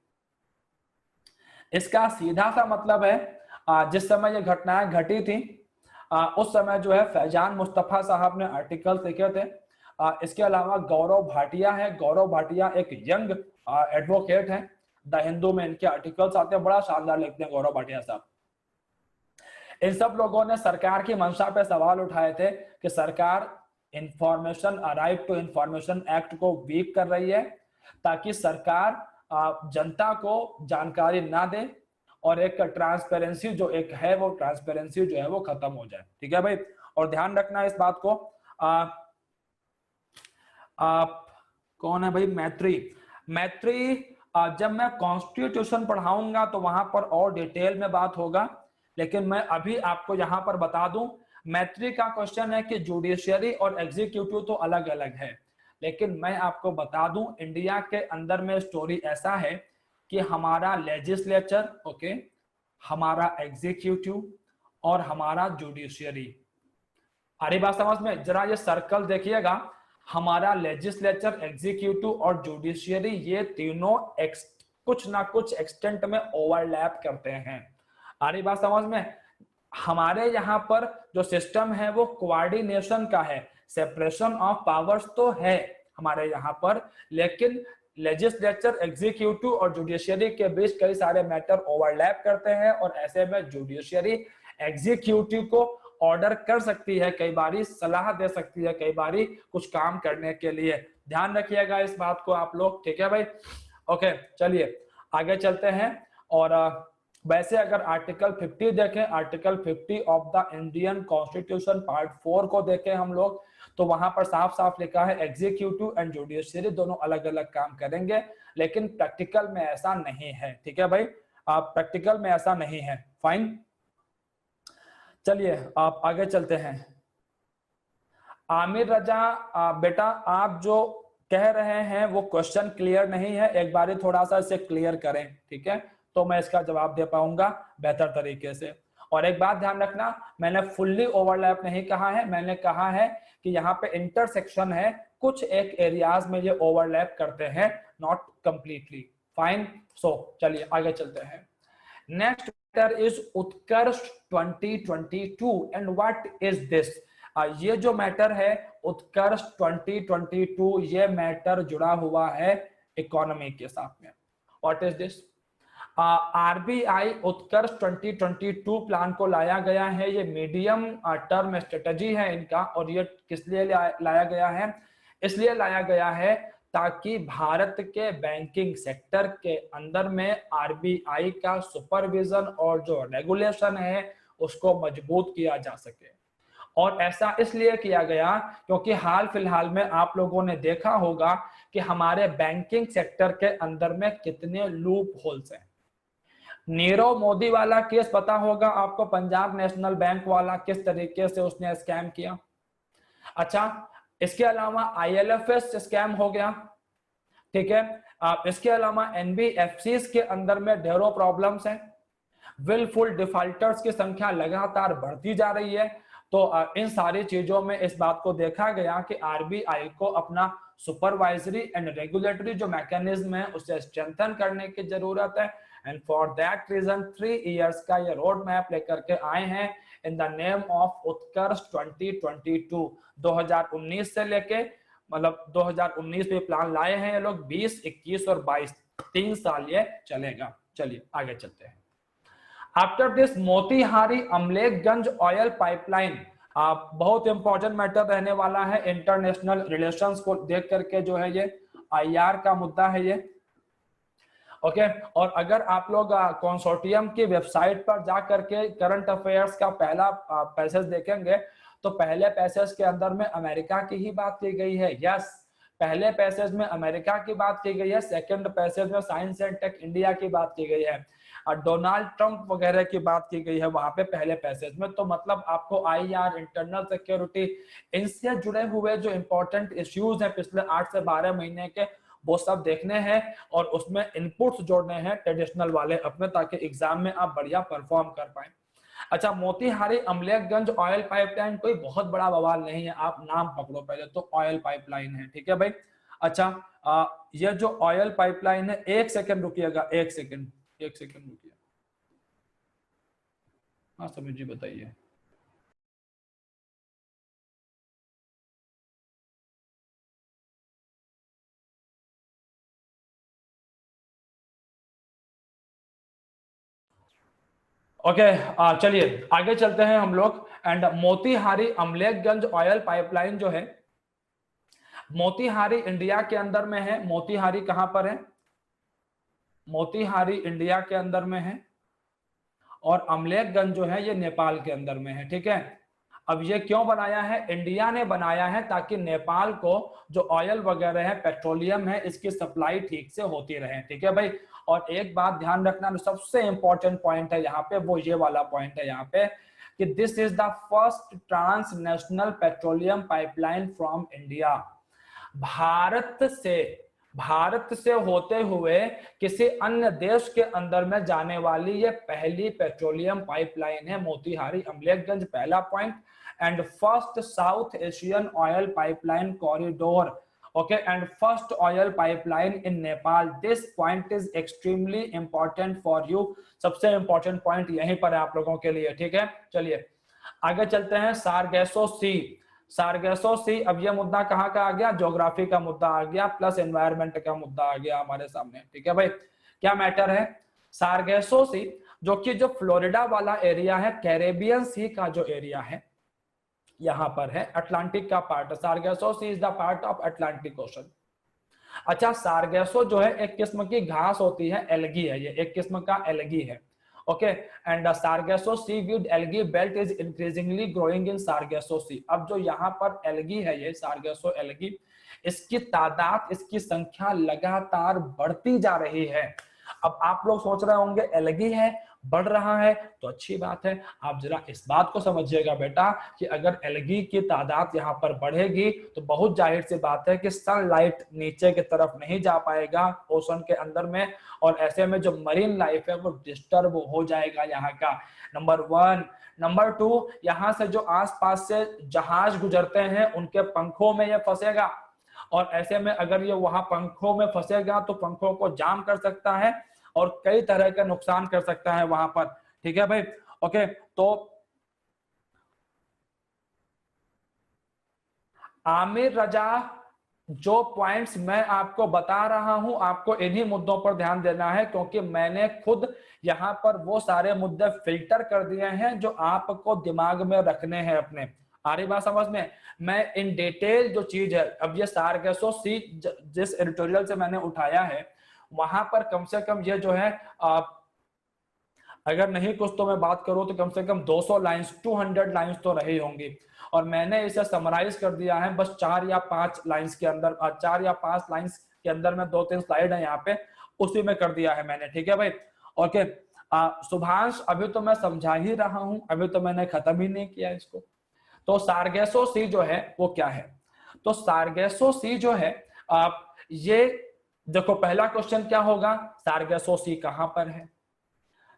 इसका सीधा सा मतलब है जिस समय ये घटनाएं घटी थी उस समय जो है फैजान मुस्तफा साहब ने आर्टिकल लिखे थे। इसके अलावा गौरव भाटिया है, गौरव भाटिया एक यंग एडवोकेट है, द हिंदू में इनके आर्टिकल्स आते हैं, बड़ा शानदार लिखते हैं गौरव भाटिया साहब। इन सब लोगों ने सरकार की मंशा पे सवाल उठाए थे कि सरकार information right to information act को वीक कर रही है, ताकि सरकार जनता को जानकारी ना दे और एक ट्रांसपेरेंसी जो एक है वो ट्रांसपेरेंसी जो है वो खत्म हो जाए। ठीक है भाई, और ध्यान रखना इस बात को। कौन है भाई? मैत्री जब मैं कॉन्स्टिट्यूशन पढ़ाऊंगा तो वहां पर और डिटेल में बात होगा, लेकिन मैं अभी आपको यहां पर बता दूं, मैत्री का क्वेश्चन है कि जुडिशियरी और एग्जीक्यूटिव तो अलग अलग है, लेकिन मैं आपको बता दूं इंडिया के अंदर में स्टोरी ऐसा है कि हमारा लेजिस्लेचर, ओके, हमारा एग्जीक्यूटिव और हमारा जुडिशियरी। अरे बात समझ में, जरा ये सर्कल देखिएगा, हमारा लेजिस्लेचर, एग्जीक्यूटिव और जुडिशियरी, ये तीनों कुछ ना कुछ एक्सटेंट में ओवरलैप करते हैं। अरे बात समझ में, हमारे यहाँ पर जो सिस्टम है वो कोऑर्डिनेशन का है, सेपरेशन ऑफ पावर्स तो है हमारे यहाँ पर, लेकिन लेजिस्लेचर, एग्जीक्यूटिव और जुडिशियरी के बीच कई सारे मैटर ओवरलैप करते हैं, और ऐसे में जुडिशियरी एग्जीक्यूटिव को ऑर्डर कर सकती है, कई बारी सलाह दे सकती है, कई बारी कुछ काम करने के लिए। ध्यान रखिएगा इस बात को आप लोग, ठीक है भाई। ओके, चलिए आगे चलते हैं। और वैसे अगर आर्टिकल 50 देखें, article 50 of the Indian constitution part 4 को देखें हम लोग, तो वहां पर साफ साफ लिखा है एग्जीक्यूटिव एंड जुडिशियरी दोनों अलग अलग काम करेंगे, लेकिन प्रैक्टिकल में ऐसा नहीं है। ठीक है भाई, आप प्रैक्टिकल में ऐसा नहीं है। फाइन, चलिए आप आगे चलते हैं। आमिर रजा बेटा, आप जो कह रहे हैं वो क्वेश्चन क्लियर नहीं है, एक बार थोड़ा सा इसे क्लियर करें, ठीक है, तो मैं इसका जवाब दे पाऊंगा बेहतर तरीके से। और एक बात ध्यान रखना, मैंने फुल्ली ओवरलैप नहीं कहा है, मैंने कहा है कि यहाँ पे इंटरसेक्शन है, कुछ एक एरियाज में ये ओवरलैप करते हैं, नॉट कंप्लीटली। फाइन, सो चलिए आगे चलते हैं। Next matter is Utkarsh 2022 and what is this? ये जो मैटर है उत्कर्ष 2022, ये मैटर जुड़ा हुआ है इकोनॉमी के साथ में। What is this? RBI Utkarsh 2022 plan को लाया गया है, ये मीडियम टर्म स्ट्रेटजी है इनका, और ये किस लिए लाया गया है? इसलिए लाया गया है ताकि भारत के बैंकिंग सेक्टर के अंदर में आरबीआई का सुपरविजन और जो रेगुलेशन है उसको मजबूत किया जा सके। और ऐसा इसलिए किया गया क्योंकि हाल फिलहाल में आप लोगों ने देखा होगा कि हमारे बैंकिंग सेक्टर के अंदर में कितने लूप होल्स हैं। नीरव मोदी वाला केस पता होगा आपको, पंजाब नेशनल बैंक वाला, किस तरीके से उसने स्कैम किया। अच्छा, इसके अलावा आईएलएफएस स्कैम हो गया, ठीक है, इसके अलावा एनबीएफसीज के अंदर में ढेरों प्रॉब्लम्स हैं, विलफुल डिफॉल्टर्स की संख्या लगातार बढ़ती जा रही है। तो इन सारी चीजों में इस बात को देखा गया कि आरबीआई को अपना सुपरवाइजरी एंड रेगुलेटरी जो मैकेनिज्म है उसे स्ट्रेंथन करने की जरूरत है। And for that reason 3 years का ये रोड मैप लेकर के आए हैं in the name of Utkarsh 2022। 2019 से लेके मतलब 2019 में प्लान लाए हैं ये लोग, 20, 21 और 22 3 साल ये चलेगा। चलिए आगे चलते हैं। After this Motihari Amlekhganj oil pipeline, बहुत इंपॉर्टेंट मैटर रहने वाला है, इंटरनेशनल रिलेशंस को देख करके जो है ये आईआर का मुद्दा है ये। ओके और अगर आप लोग कंसोर्टियम की वेबसाइट पर जा करके करंट अफेयर्स का पहला पैसेज देखेंगे तो पहले पैसेज के अंदर में अमेरिका की ही बात की गई है। यस, पहले पैसेज में अमेरिका की बात की गई है, सेकंड पैसेज में साइंस एंड टेक इंडिया की बात की गई है और डोनाल्ड ट्रंप वगैरह की बात की गई है वहां पे पहले पैसेज में। तो मतलब आपको आईआर, इंटरनल सिक्योरिटी, इनसे जुड़े हुए जो इंपॉर्टेंट इश्यूज हैं पिछले 8 से 12 महीने के वो सब देखने हैं और उसमें इनपुट्स जोड़ने हैं ट्रेडिशनल वाले अपने, ताकि एग्जाम में आप बढ़िया परफॉर्म कर पाए। अच्छा, मोतीहारी अमलेखगंज ऑयल पाइपलाइन कोई बहुत बड़ा बवाल नहीं है, आप नाम पकड़ो पहले तो, ऑयल पाइपलाइन है, ठीक है भाई। अच्छा ये जो ऑयल पाइपलाइन है, एक सेकंड रुकिएगा, एक सेकंड रुकिए। हाँ समीर जी बताइए। ओके चलिए आगे चलते हैं हम लोग। And Motihari Amlekhganj oil pipeline जो है, मोतीहारी इंडिया के अंदर में है। मोतीहारी कहां पर है? मोतीहारी इंडिया के अंदर में है और अमलेखगंज जो है ये नेपाल के अंदर में है, ठीक है। अब ये क्यों बनाया है? इंडिया ने बनाया है ताकि नेपाल को जो ऑयल वगैरह है, पेट्रोलियम है, इसकी सप्लाई ठीक से होती रहे, ठीक है भाई। और एक बात ध्यान रखना, सबसे इंपॉर्टेंट पॉइंट है यहाँ पे, वो ये वाला पॉइंट है यहाँ पे कि this is the first transnational petroleum pipeline from India. Bharat से होते हुए किसी अन्य देश के अंदर में जाने वाली ये पहली पेट्रोलियम पाइपलाइन है मोतीहारी अमलेखगंज, पहला point. And first south Asian oil pipeline corridor, okay, and first oil pipeline in Nepal. This point is extremely important for you. सबसे important point यहीं पर है आप लोगों के लिए, ठीक है। चलिए आगे चलते हैं। सारगेसो सी, सारगेसो सी, अब ये मुद्दा कहाँ का आ गया? ज्योग्राफी का मुद्दा आ गया प्लस एनवायरमेंट का मुद्दा आ गया हमारे सामने, ठीक है भाई। क्या मैटर है? सारगेसो सी जो कि जो फ्लोरिडा वाला एरिया है, कैरेबियन सी का जो एरिया है यहां पर है, अटलांटिक का part. Sargasso sea is the part of Atlantic ocean. अच्छा, सारगेसो जो है एक किस्म की घास होती है, एल्गी है, ये एक किस्म का एल्गी है, okay. And Sargasso seaweed algae belt is increasingly growing in Sargasso sea. अब जो यहाँ पर एल्गी है, ये सारगेसो एल्गी, इसकी तादाद, इसकी संख्या लगातार बढ़ती जा रही है। अब आप लोग सोच रहे होंगे एल्गी है, बढ़ रहा है, तो अच्छी बात है। आप जरा इस बात को समझिएगा बेटा कि अगर एल्गी की तादाद यहाँ पर बढ़ेगी तो बहुत जाहिर सी बात है कि सनलाइट नीचे की तरफ नहीं जा पाएगा ओशन के अंदर में, और ऐसे में जो मरीन लाइफ है वो डिस्टर्ब हो जाएगा यहाँ का, नंबर 1। नंबर 2, यहाँ से जो आसपास से जहाज गुजरते हैं उनके पंखों में ये फंसेगा, और ऐसे में अगर ये वहां पंखों में फंसेगा तो पंखों को जाम कर सकता है और कई तरह का नुकसान कर सकता है वहां पर, ठीक है भाई। ओके, तो आमिर रजा, जो पॉइंट्स मैं आपको बता रहा हूं आपको इन्हीं मुद्दों पर ध्यान देना है, क्योंकि मैंने खुद यहां पर वो सारे मुद्दे फिल्टर कर दिए हैं जो आपको दिमाग में रखने हैं अपने। आ रही बात समझ में? मैं इन डिटेल जो चीज है, अब ये सारगेसो सी जिस एडिटोरियल से मैंने उठाया है वहां पर कम से कम ये जो है अगर नहीं कुछ तो मैं बात करूं तो कम से कम 200 लाइंस, 200 लाइंस तो रही होंगी, और मैंने इसे समराइज कर दिया है बस 4 या 5 लाइंस के अंदर, 4 या 5 लाइंस के अंदर में 2-3 स्लाइड है यहाँ पे, उसी में कर दिया है मैंने, ठीक है भाई। ओके सुभाष, अभी तो मैं समझा ही रहा हूं, अभी तो मैंने खत्म ही नहीं किया इसको। तो सारगेसो सी जो है वो क्या है? तो सारगेसो सी जो है ये देखो, पहला क्वेश्चन क्या होगा? सारगेसो सी कहां पर है?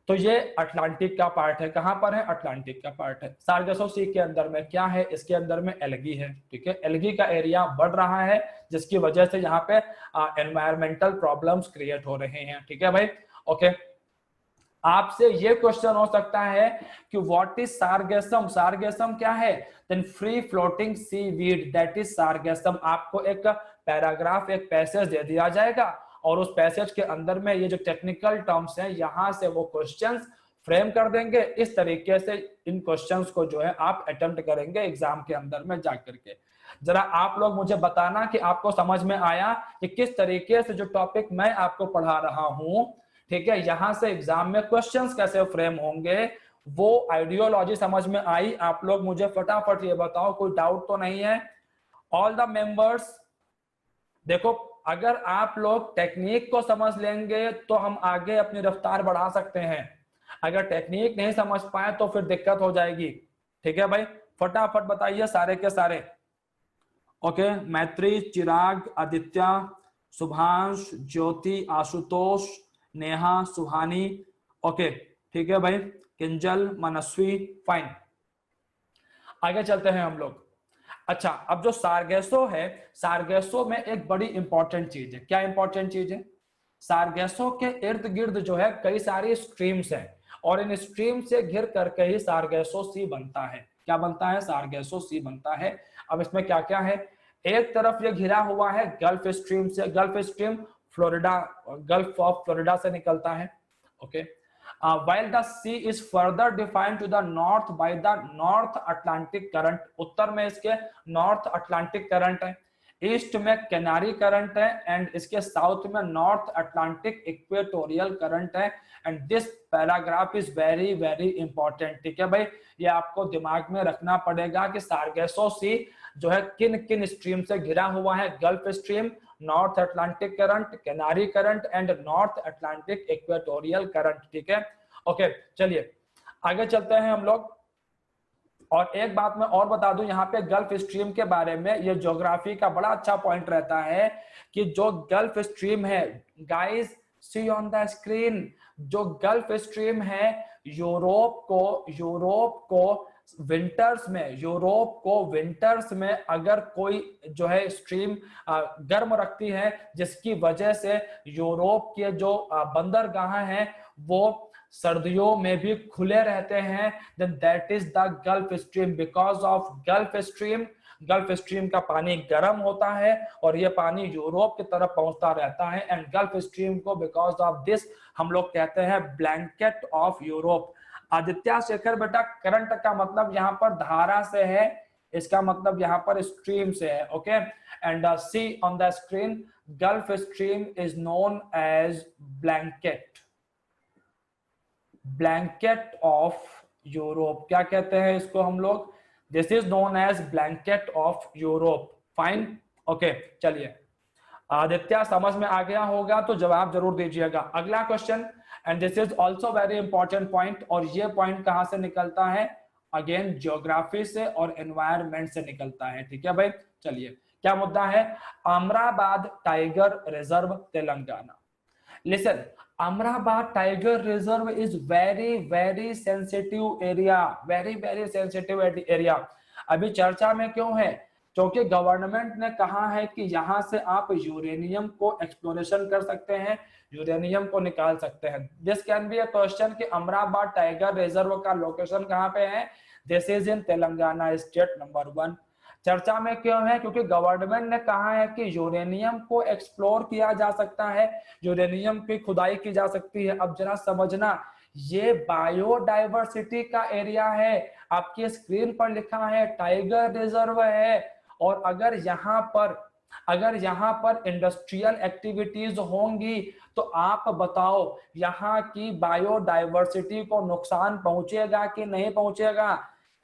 तो ये अटलांटिक का पार्ट है। कहां पर है? अटलांटिक का पार्ट है। सार्गेसो सी के अंदर में क्या है? इसके अंदर में एल्गी है, ठीक है। एल्गी का एरिया बढ़ रहा है, जिसकी वजह से यहाँ पे एनवायरमेंटल प्रॉब्लम्स क्रिएट हो रहे हैं, ठीक है भाई। ओके, आपसे ये क्वेश्चन हो सकता है कि व्हाट इज सार्गेसम? सार्गेसम क्या है? Then free floating sea weed, that is sargassum. आपको एक पैराग्राफ, एक पैसेज दे दिया जाएगा और उस पैसेज के अंदर में ये जो टेक्निकल टर्म्स हैं यहां से वो क्वेश्चंस फ्रेम कर देंगे। इस तरीके से इन क्वेश्चंस को जो है आप अटेम्प्ट करेंगे एग्जाम के अंदर में जाकर के। जरा आप लोग मुझे बताना कि आपको समझ में आया कि किस तरीके से जो टॉपिक मैं आपको पढ़ा रहा हूं, ठीक है, यहां से एग्जाम में क्वेश्चंस कैसे फ्रेम होंगे, वो आइडियोलॉजी समझ में आई? आप लोग मुझे फटाफट ये बताओ, कोई डाउट तो नहीं है? ऑल द मेंबर्स, देखो अगर आप लोग टेक्निक को समझ लेंगे तो हम आगे अपनी रफ्तार बढ़ा सकते हैं। अगर टेक्निक नहीं समझ पाए तो फिर दिक्कत हो जाएगी, ठीक है भाई। फटाफट बताइए सारे के सारे। ओके, मैत्री, चिराग, आदित्य, सुभांश, ज्योति, आशुतोष, नेहा, सुहानी, ओके ठीक है भाई, किंजल, मनस्वी, फाइन। आगे चलते हैं हम लोग। अच्छा, अब जो सार्गेसो है, सार्गेसो में एक बड़ी इंपॉर्टेंट चीज है। क्या इंपॉर्टेंट चीज है? सार्गेसो के इर्द गिर्द जो है कई सारी स्ट्रीम्स हैं और इन स्ट्रीम से घिर करके ही सार्गेसो सी बनता है। क्या बनता है? सार्गेसो सी बनता है। अब इसमें क्या क्या है? एक तरफ ये घिरा हुआ है गल्फ स्ट्रीम से। Gulf stream Florida, gulf of Florida से निकलता है, okay. while the sea is further defined to the north by the North Atlantic current, उत्तर में इसके नॉर्थ अटलांटिक करंट है, ईस्ट में कैनारी करंट है एंड इसके साउथ में नॉर्थ अटलांटिक इक्वेटोरियल करंट है। And this paragraph is very very important, ठीक है भाई। ये आपको दिमाग में रखना पड़ेगा कि सार्गेसो सी जो है किन किन स्ट्रीम से घिरा हुआ है। Gulf stream, north Atlantic current, Canary current and north Atlantic equatorial current, ठीक है। ओके, चलिए आगे चलते हैं हम लोग। और एक बात मैं और बता दूं यहाँ पे गल्फ स्ट्रीम के बारे में, ये ज्योग्राफी का बड़ा अच्छा पॉइंट रहता है कि जो गल्फ स्ट्रीम है, guys see on the screen, जो गल्फ स्ट्रीम है यूरोप को विंटर्स में अगर कोई जो है स्ट्रीम गर्म रखती है, जिसकी वजह से यूरोप के जो बंदरगाह हैं वो सर्दियों में भी खुले रहते हैं, then that is the Gulf Stream। because of gulf stream का पानी गर्म होता है और ये पानी यूरोप की तरफ पहुंचता रहता है। एंड गल्फ स्ट्रीम को बिकॉज ऑफ दिस हम लोग कहते हैं blanket of Europe. Aditya Shekhar बेटा, करंट का मतलब यहाँ पर धारा से है, इसका मतलब यहाँ पर स्ट्रीम से है, okay. And see on the screen, gulf stream is known as blanket of Europe. क्या कहते हैं इसको हम लोग? This is known as blanket of Europe, fine, okay. चलिए, आदित्य समझ में आ गया होगा तो जवाब जरूर दीजिएगा। अगला question, and this is also very important point, और ये पॉइंट कहां से निकलता है? अगेन ज्योग्राफी से और एनवायरमेंट से निकलता है, ठीक है भाई। चलिए, क्या मुद्दा है? Amrabad tiger reserve, Telangana. Listen, Amrabad tiger reserve is very very sensitive area, very very sensitive area. अभी चर्चा में क्यों है? क्योंकि गवर्नमेंट ने कहा है कि यहां से आप यूरेनियम को एक्सप्लोरेशन कर सकते हैं, यूरेनियम को निकाल सकते हैं। This can be a question कि अमराबाद टाइगर रिजर्व का लोकेशन कहां पे है? This is in Telangana state, number 1। चर्चा में क्यों है? क्योंकि गवर्नमेंट ने कहा है कि यूरेनियम को एक्सप्लोर किया जा सकता है, यूरेनियम की खुदाई की जा सकती है। अब जरा समझना, ये बायोडाइवर्सिटी का एरिया है, आपकी स्क्रीन पर लिखा है टाइगर रिजर्व है। और अगर यहाँ पर इंडस्ट्रियल एक्टिविटीज होंगी तो आप बताओ यहाँ की बायोडाइवर्सिटी को नुकसान पहुंचेगा कि नहीं पहुंचेगा?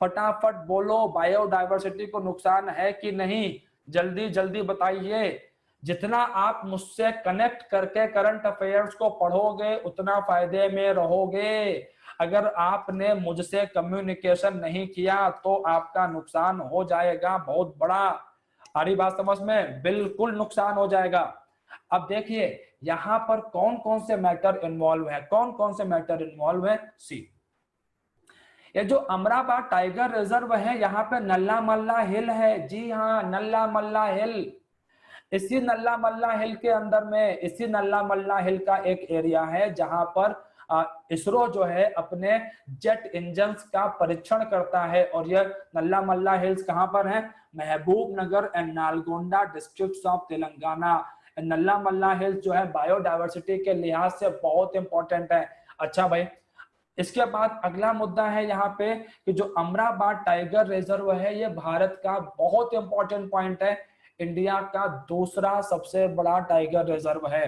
फटाफट बोलो, बायोडाइवर्सिटी को नुकसान है कि नहीं? जल्दी जल्दी बताइए। जितना आप मुझसे कनेक्ट करके करंट अफेयर्स को पढ़ोगे उतना फायदे में रहोगे। अगर आपने मुझसे कम्युनिकेशन नहीं किया तो आपका नुकसान हो जाएगा बहुत बड़ा। हमारी बात समझ में? बिल्कुल नुकसान हो जाएगा। अब देखिए, यहाँ पर कौन कौन से मैटर इन्वॉल्व है, कौन कौन से मैटर इन्वॉल्व है? सी, ये जो अमराबाद टाइगर रिजर्व है, यहाँ पे नल्ला मल्ला हिल है। जी हाँ, नल्ला मल्ला हिल। इसी नल्ला मल्ला हिल के अंदर में, इसी नल्ला मल्ला हिल का एक एरिया है जहां पर इसरो जो है अपने जेट इंजन्स का परीक्षण करता है। और यह नल्ला मल्ला हिल्स कहां पर है? Mahbubnagar and Nalgonda district of Telangana. Nallamala hills जो है बायोडायवर्सिटी के लिहाज से बहुत इंपॉर्टेंट है। अच्छा भाई, इसके बाद अगला मुद्दा है यहाँ पे कि जो अमराबाद टाइगर रिजर्व है, ये भारत का बहुत इंपॉर्टेंट पॉइंट है, इंडिया का दूसरा सबसे बड़ा टाइगर रिजर्व है।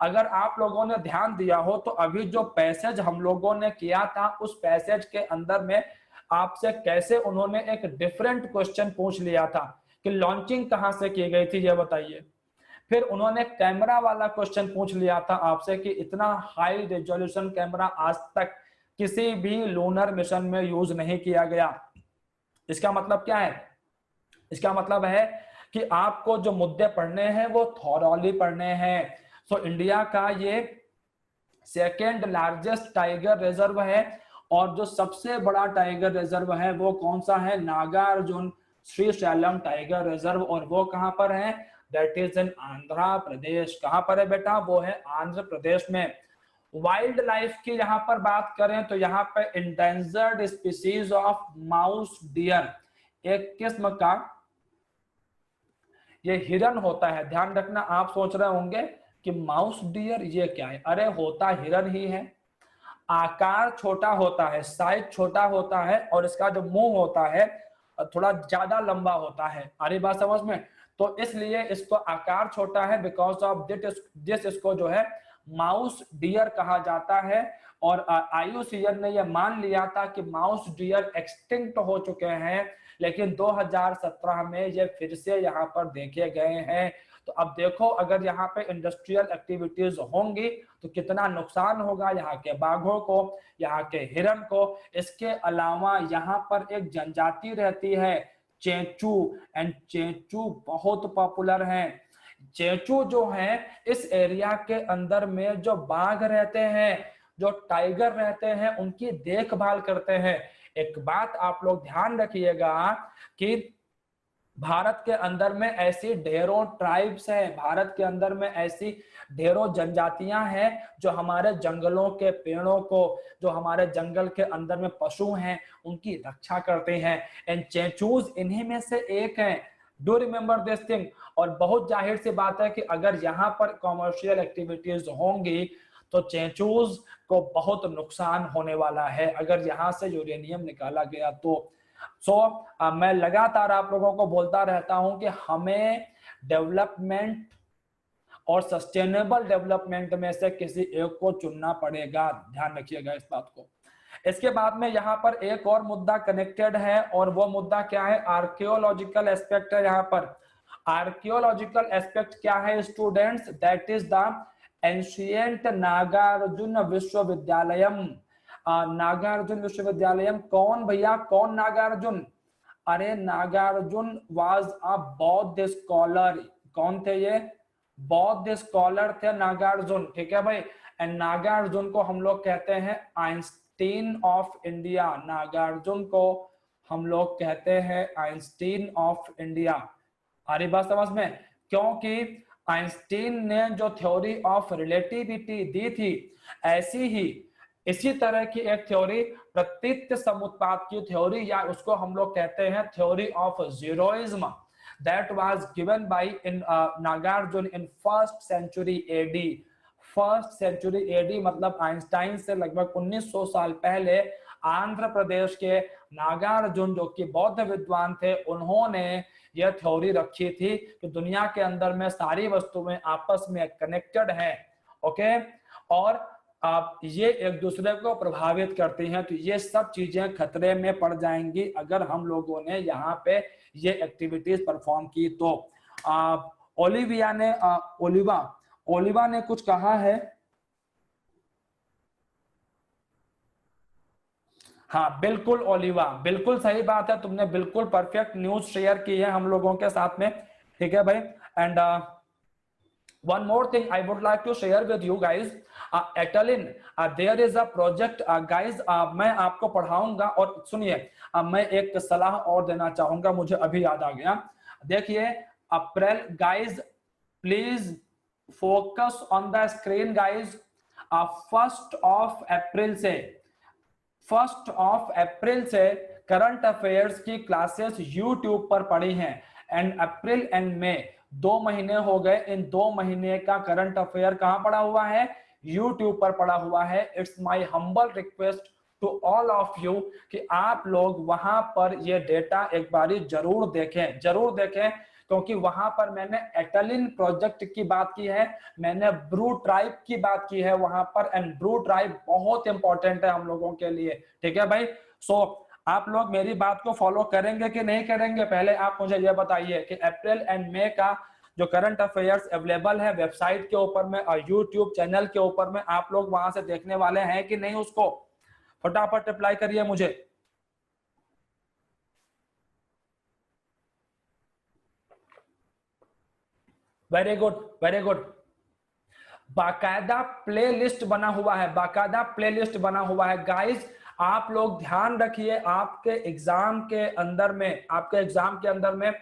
अगर आप लोगों ने ध्यान दिया हो तो अभी जो पैसेज हम लोगों ने किया था, उस पैसेज के अंदर में आपसे कैसे उन्होंने एक डिफरेंट क्वेश्चन पूछ लिया था कि लॉन्चिंग कहां से की गई थी, ये बताइए। फिर उन्होंने कैमरा वाला क्वेश्चन पूछ लिया था आपसे कि इतना हाई रेजोल्यूशन कैमरा आज तक किसी भी लूनर मिशन में यूज नहीं किया गया। इसका मतलब क्या है? इसका मतलब है कि आपको जो मुद्दे पढ़ने हैं वो थॉरली पढ़ने हैं। सो इंडिया का ये सेकेंड लार्जेस्ट टाइगर रिजर्व है, और जो सबसे बड़ा टाइगर रिजर्व है वो कौन सा है? Nagarjuna Srisailam tiger reserve. और वो कहां पर है? That is in Andhra Pradesh. कहां पर है बेटा? वो है आंध्र प्रदेश में। वाइल्ड लाइफ की यहाँ पर बात करें तो यहाँ पे endangered species of mouse dear, एक किस्म का ये हिरन होता है। ध्यान रखना, आप सोच रहे होंगे कि माउस डियर ये क्या है? अरे होता हिरन ही है। आकार छोटा होता है, साइज छोटा होता है, और इसका जो मुंह होता है थोड़ा ज्यादा लंबा होता है। अरे बात समझ में? तो इसलिए इसको आकार छोटा है, बिकॉज ऑफ दिस इसको जो है माउस डियर कहा जाता है। और IUCN ने यह मान लिया था कि माउस डियर एक्सटिंक्ट हो चुके हैं, लेकिन 2017 में ये फिर से यहाँ पर देखे गए हैं। तो अब देखो, अगर यहाँ पे इंडस्ट्रियल एक्टिविटीज होंगी तो कितना नुकसान होगा यहाँ के बाघों को, यहाँ के हिरन को। इसके अलावा यहाँ पर एक जनजाति रहती है चेंचू, एंड चेंचू बहुत पॉपुलर है। चेंचू जो है इस एरिया के अंदर में जो बाघ रहते हैं, जो टाइगर रहते हैं, उनकी देखभाल करते हैं। एक बात आप लोग ध्यान रखिएगा कि भारत के अंदर में ऐसी ढेरों ट्राइब्स हैं, भारत के अंदर में ऐसी ढेरों जनजातियां हैं जो हमारे जंगलों के पेड़ों को, जो हमारे जंगल के अंदर में पशु हैं, उनकी रक्षा करते हैं। एंड चेंचूज इन्हीं में से एक हैं। Do remember this thing. और बहुत जाहिर सी बात है कि अगर यहाँ पर कॉमर्शियल एक्टिविटीज होंगी तो चेंचूज को बहुत नुकसान होने वाला है अगर यहाँ से यूरेनियम निकाला गया तो। मैं लगातार आप लोगों को बोलता रहता हूं कि हमें डेवलपमेंट और सस्टेनेबल डेवलपमेंट में से किसी एक को चुनना पड़ेगा। ध्यान रखिएगा इस बात को। इसके बाद में यहाँ पर एक और मुद्दा कनेक्टेड है, और वो मुद्दा क्या है? आर्कियोलॉजिकल एस्पेक्ट है। यहाँ पर आर्कियोलॉजिकल एस्पेक्ट क्या है students? That is the ancient Nagarjuna Vishwavidyalayam. Nagarjuna Vishwavidyalayam कौन भैया? कौन नागार्जुन? अरे नागार्जुन वाज अ बौद्ध स्कॉलर। कौन थे ये? बौद्ध स्कॉलर थे नागार्जुन, ठीक है भाई। एंड नागार्जुन को हम लोग कहते हैं आइंस्टीन ऑफ इंडिया। नागार्जुन को हम लोग कहते हैं आइंस्टीन ऑफ इंडिया। आ रही बात समझ में? क्योंकि आइंस्टीन ने जो थ्योरी ऑफ रिलेटिविटी दी थी, ऐसी ही इसी तरह की एक थ्योरी प्रतीत समुत्पाद की थ्योरी, या उसको हम लोग कहते हैं theory of zeroism, that was given by in Nagarjuna in first century AD. First century AD मतलब आइंस्टाइन से लगभग 1900 साल पहले आंध्र प्रदेश के नागार्जुन, जो कि बौद्ध विद्वान थे, उन्होंने यह थ्योरी रखी थी कि दुनिया के अंदर में सारी वस्तुएं आपस में कनेक्टेड हैं, ओके, और आप ये एक दूसरे को प्रभावित करती हैं। तो ये सब चीजें खतरे में पड़ जाएंगी अगर हम लोगों ने यहाँ पे ये एक्टिविटीज परफॉर्म की तो। ओलिवा ने कुछ कहा है। हाँ बिल्कुल ओलिवा, बिल्कुल सही बात है, तुमने बिल्कुल परफेक्ट न्यूज शेयर की है हम लोगों के साथ में, ठीक है भाई। And One more thing I would like to share with you guys, Etalin, there is a project, guys, मैं आपको पढ़ाऊंगा। और सुनिए, मैं एक सलाह और देना चाहूंगा, मुझे अभी याद आ गया। देखिए, April, guys please focus on the screen guys. 1 April से करंट अफेयर्स की क्लासेस यूट्यूब पर पड़ी हैं। एंड अप्रैल एंड मई 2 महीने हो गए, इन 2 महीने का करंट अफेयर कहां पड़ा हुआ है? यूट्यूब पर पड़ा हुआ है। It's my humble request to all of you कि आप लोग वहां पर ये डेटा एक बारी जरूर देखें, क्योंकि वहां पर मैंने एटलिन प्रोजेक्ट की बात की है, मैंने ब्रू ट्राइब की बात की है वहां पर। एंड ब्रू ट्राइब बहुत इंपॉर्टेंट है हम लोगों के लिए, ठीक है भाई। सो आप लोग मेरी बात को फॉलो करेंगे कि नहीं करेंगे, पहले आप मुझे ये बताइए कि अप्रैल एंड मई का जो करंट अफेयर्स अवेलेबल है वेबसाइट के ऊपर में और यूट्यूब चैनल के ऊपर में, आप लोग वहां से देखने वाले हैं कि नहीं? उसको फटाफट रिप्लाई करिए मुझे। Very good, very good. बाकायदा प्लेलिस्ट बना हुआ है, बाकायदा प्लेलिस्ट बना हुआ है गाइस। आप लोग ध्यान रखिए, आपके एग्जाम के अंदर में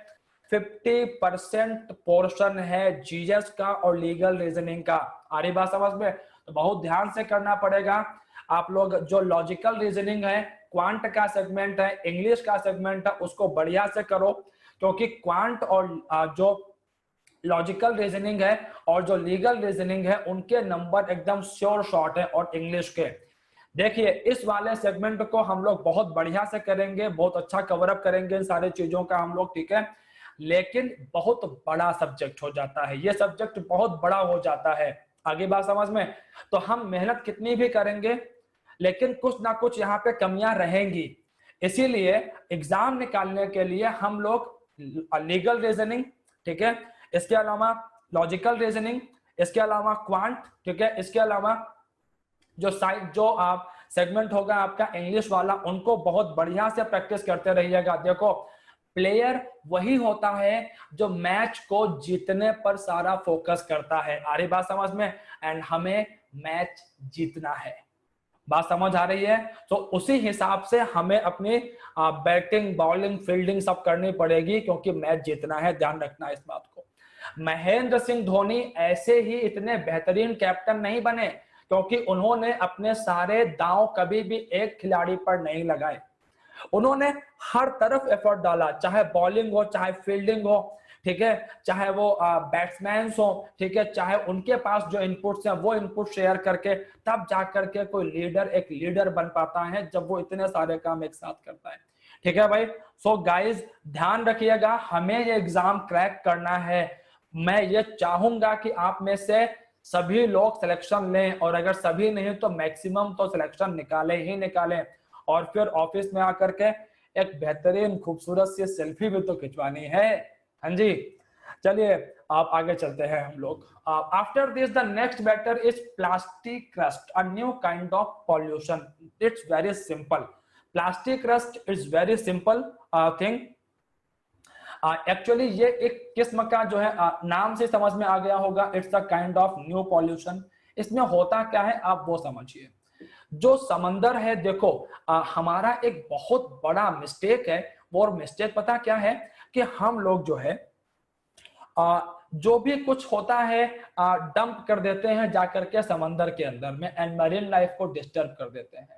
50% पोर्शन है जीएस का और लीगल रीजनिंग का। आ रही बात समझ में? तो बहुत ध्यान से करना पड़ेगा। आप लोग जो लॉजिकल रीजनिंग है, क्वांट का सेगमेंट है, इंग्लिश का सेगमेंट है, उसको बढ़िया से करो, क्योंकि क्वांट और जो लॉजिकल रीजनिंग है और जो लीगल रीजनिंग है उनके नंबर एकदम श्योर शॉट है। और इंग्लिश के देखिए, इस वाले सेगमेंट को हम लोग बहुत बढ़िया से करेंगे, बहुत अच्छा कवर अप करेंगे इन सारी चीजों का हम लोग, ठीक है। लेकिन बहुत बड़ा सब्जेक्ट हो जाता है, ये सब्जेक्ट बहुत बड़ा हो जाता है। आगे बात समझ में? तो हम मेहनत कितनी भी करेंगे लेकिन कुछ ना कुछ यहाँ पे कमियां रहेंगी। इसीलिए एग्जाम निकालने के लिए हम लोग लीगल रीजनिंग, ठीक है, इसके अलावा लॉजिकल रीजनिंग, इसके अलावा क्वांट, ठीक है, इसके अलावा जो आप सेगमेंट होगा आपका इंग्लिश वाला, उनको बहुत बढ़िया से प्रैक्टिस करते रहिएगा। देखो, प्लेयर वही होता है जो मैच को जीतने पर सारा फोकस करता है। आ रही बात समझ में? एंड हमें मैच जीतना है, बात समझ आ रही है? तो उसी हिसाब से हमें अपनी बैटिंग, बॉलिंग, फील्डिंग सब करनी पड़ेगी, क्योंकि मैच जीतना है। ध्यान रखना इस बात को। महेंद्र सिंह धोनी ऐसे ही इतने बेहतरीन कैप्टन नहीं बने क्योंकि उन्होंने अपने सारे दांव कभी भी एक खिलाड़ी पर नहीं लगाए। उन्होंने हर तरफ एफर्ट डाला, चाहे बॉलिंग हो, चाहे फील्डिंग हो, ठीक है, चाहे वो बैट्समैन हो, ठीक है, चाहे उनके पास जो इनपुट्स हैं वो इनपुट शेयर करके तब जाकर के कोई लीडर एक लीडर बन पाता है, जब वो इतने सारे काम एक साथ करता है, ठीक है भाई। सो गाइज ध्यान रखिएगा, हमें ये एग्जाम क्रैक करना है। मैं ये चाहूंगा कि आप में से सभी लोग सिलेक्शन लें, और अगर सभी नहीं तो मैक्सिमम तो सिलेक्शन निकालें ही निकालें, और फिर ऑफिस में आकर के एक बेहतरीन खूबसूरत सी सेल्फी भी तो खिंचवानी है। हाँ जी, चलिए आप आगे चलते हैं हम लोग। After this the next matter is plastic crust, a new kind of pollution. It's very simple, plastic crust is very simple thing. Actually ये एक किस्म का जो है नाम से समझ में आ गया होगा, it's a kind of new pollution. इसमें होता क्या है आप वो समझिए। जो समंदर है, देखो हमारा एक बहुत बड़ा मिस्टेक है, वो मिस्टेक पता क्या है कि हम लोग जो है जो भी कुछ होता है डंप कर देते हैं जाकर के समंदर के अंदर में, एंड मरीन लाइफ को डिस्टर्ब कर देते हैं।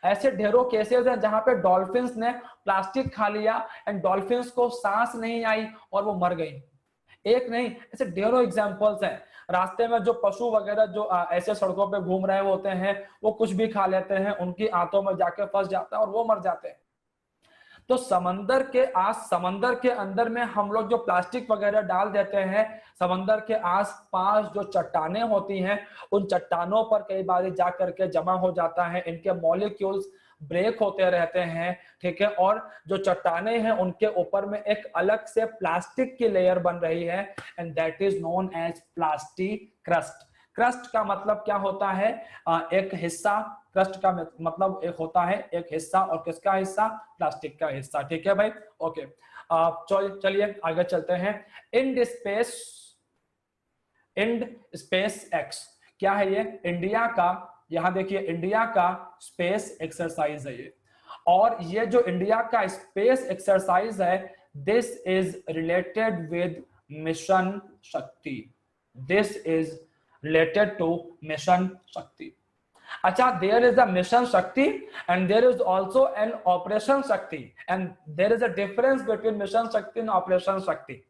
ऐसे ढेरों केसेस हैं जहां पे डॉल्फिन्स ने प्लास्टिक खा लिया एंड डॉल्फिन्स को सांस नहीं आई और वो मर गई। एक नहीं, ऐसे ढेरों एग्जांपल्स हैं। रास्ते में जो पशु वगैरह जो ऐसे सड़कों पे घूम रहे होते हैं, वो कुछ भी खा लेते हैं, उनकी आंतों में जाके फंस जाता है और वो मर जाते हैं। तो समंदर के अंदर में हम लोग जो प्लास्टिक वगैरह डाल देते हैं, समंदर के आसपास जो चट्टानें होती हैं, उन चट्टानों पर कई बार जा करके जमा हो जाता है, इनके मॉलिक्यूल्स ब्रेक होते रहते हैं, ठीक है। और जो चट्टानें हैं उनके ऊपर में एक अलग से प्लास्टिक की लेयर बन रही है, and that is known as plastic crust. Crust का मतलब क्या होता है? एक हिस्सा, क्रस्ट का मतलब एक होता है एक हिस्सा, और किसका हिस्सा? प्लास्टिक का हिस्सा, ठीक है भाई। ओके, चलिए आगे चलते हैं। IndSpaceX. क्या है ये? इंडिया का, यहां देखिए इंडिया का स्पेस एक्सरसाइज है ये। और ये जो इंडिया का स्पेस एक्सरसाइज है, this is related with mission Shakti. This is related to mission Shakti. अच्छा, there is a mission Shakti and there is also an operation Shakti, and there is a difference between mission Shakti and operation Shakti.